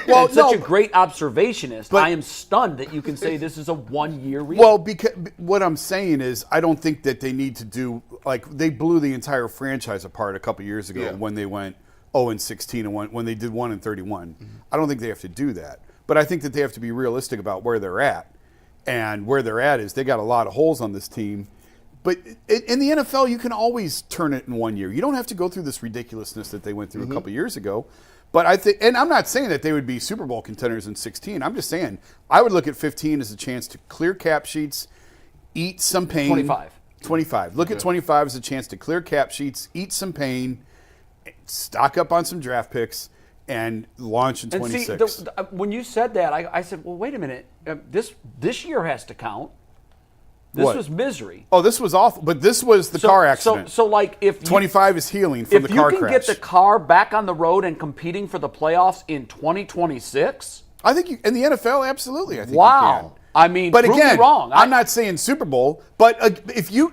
Well,
such a great observationist. I am stunned that you can say this is a 1 year rebuild.
Well, because what I'm saying is I don't think that they need to do, like, they blew the entire franchise apart a couple years ago when they went 0-16 and when they did 1-31. I don't think they have to do that. But I think that they have to be realistic about where they're at. And where they're at is they got a lot of holes on this team. But in the NFL, you can always turn it in 1 year. You don't have to go through this ridiculousness that they went through a couple years ago. But I think, and I'm not saying that they would be Super Bowl contenders in 16. I'm just saying I would look at 15 as a chance to clear cap sheets, eat some pain. 25. Look at 25 as a chance to clear cap sheets, eat some pain, stock up on some draft picks, and launch in 26.
And see, when you said that, I said, well, wait a minute. This year has to count. This was misery.
Oh, this was awful. But this was the car accident.
So like if
25 is healing from the car crash.
If you can get the car back on the road and competing for the playoffs in 2026,
I think in the NFL, absolutely. I think you can.
I mean,
but
prove
again,
me wrong.
I'm not saying Super Bowl, but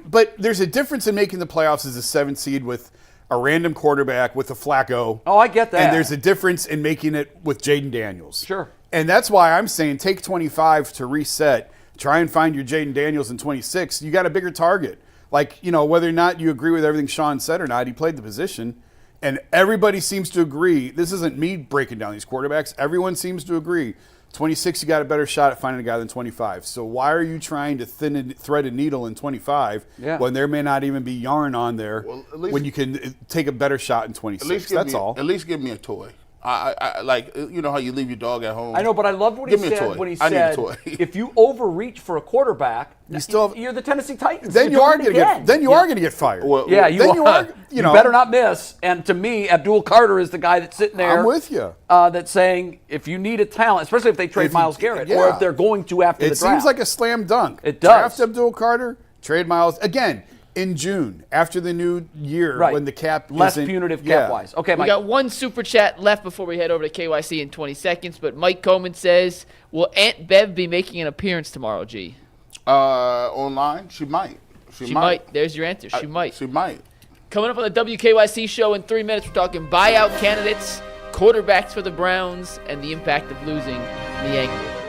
but there's a difference in making the playoffs as a 7 seed with a random quarterback with a Flacco.
Oh, I get that.
And there's a difference in making it with Jaden Daniels.
Sure.
And that's why I'm saying take 25 to reset. Try and find your Jaden Daniels in 26. You got a bigger target. Like, whether or not you agree with everything Shaun said or not, he played the position. And everybody seems to agree. This isn't me breaking down these quarterbacks. Everyone seems to agree. 26, you got a better shot at finding a guy than 25. So why are you trying to thread a needle in 25 when there may not even be yarn on there when you can take a better shot in 26? That's all.
At least give me a toy. I like, how you leave your dog at home.
I know, but I love what he said when he said,
I need a toy.
if you overreach for a quarterback,
you're
the Tennessee Titans.
Then you are going to get fired.
Well,
yeah, you
are.
You better not miss. And to me, Abdul Carter is the guy that's sitting there.
I'm with you.
That's saying if you need a talent, especially if they trade Myles Garrett, or if they're going to after the draft.
It seems like a slam dunk.
It does.
Draft Abdul Carter, trade Myles again. In June, after the new year, when the cap
less punitive cap-wise. Okay, Mike.
We got one super chat left before we head over to KYC in 20 seconds. But Mike Coleman says, "Will Aunt Bev be making an appearance tomorrow?" G.
Online, she might.
She might. There's your answer. She might.
She might.
Coming up on the WKYC show in 3 minutes, we're talking buyout candidates, quarterbacks for the Browns, and the impact of losing Niang.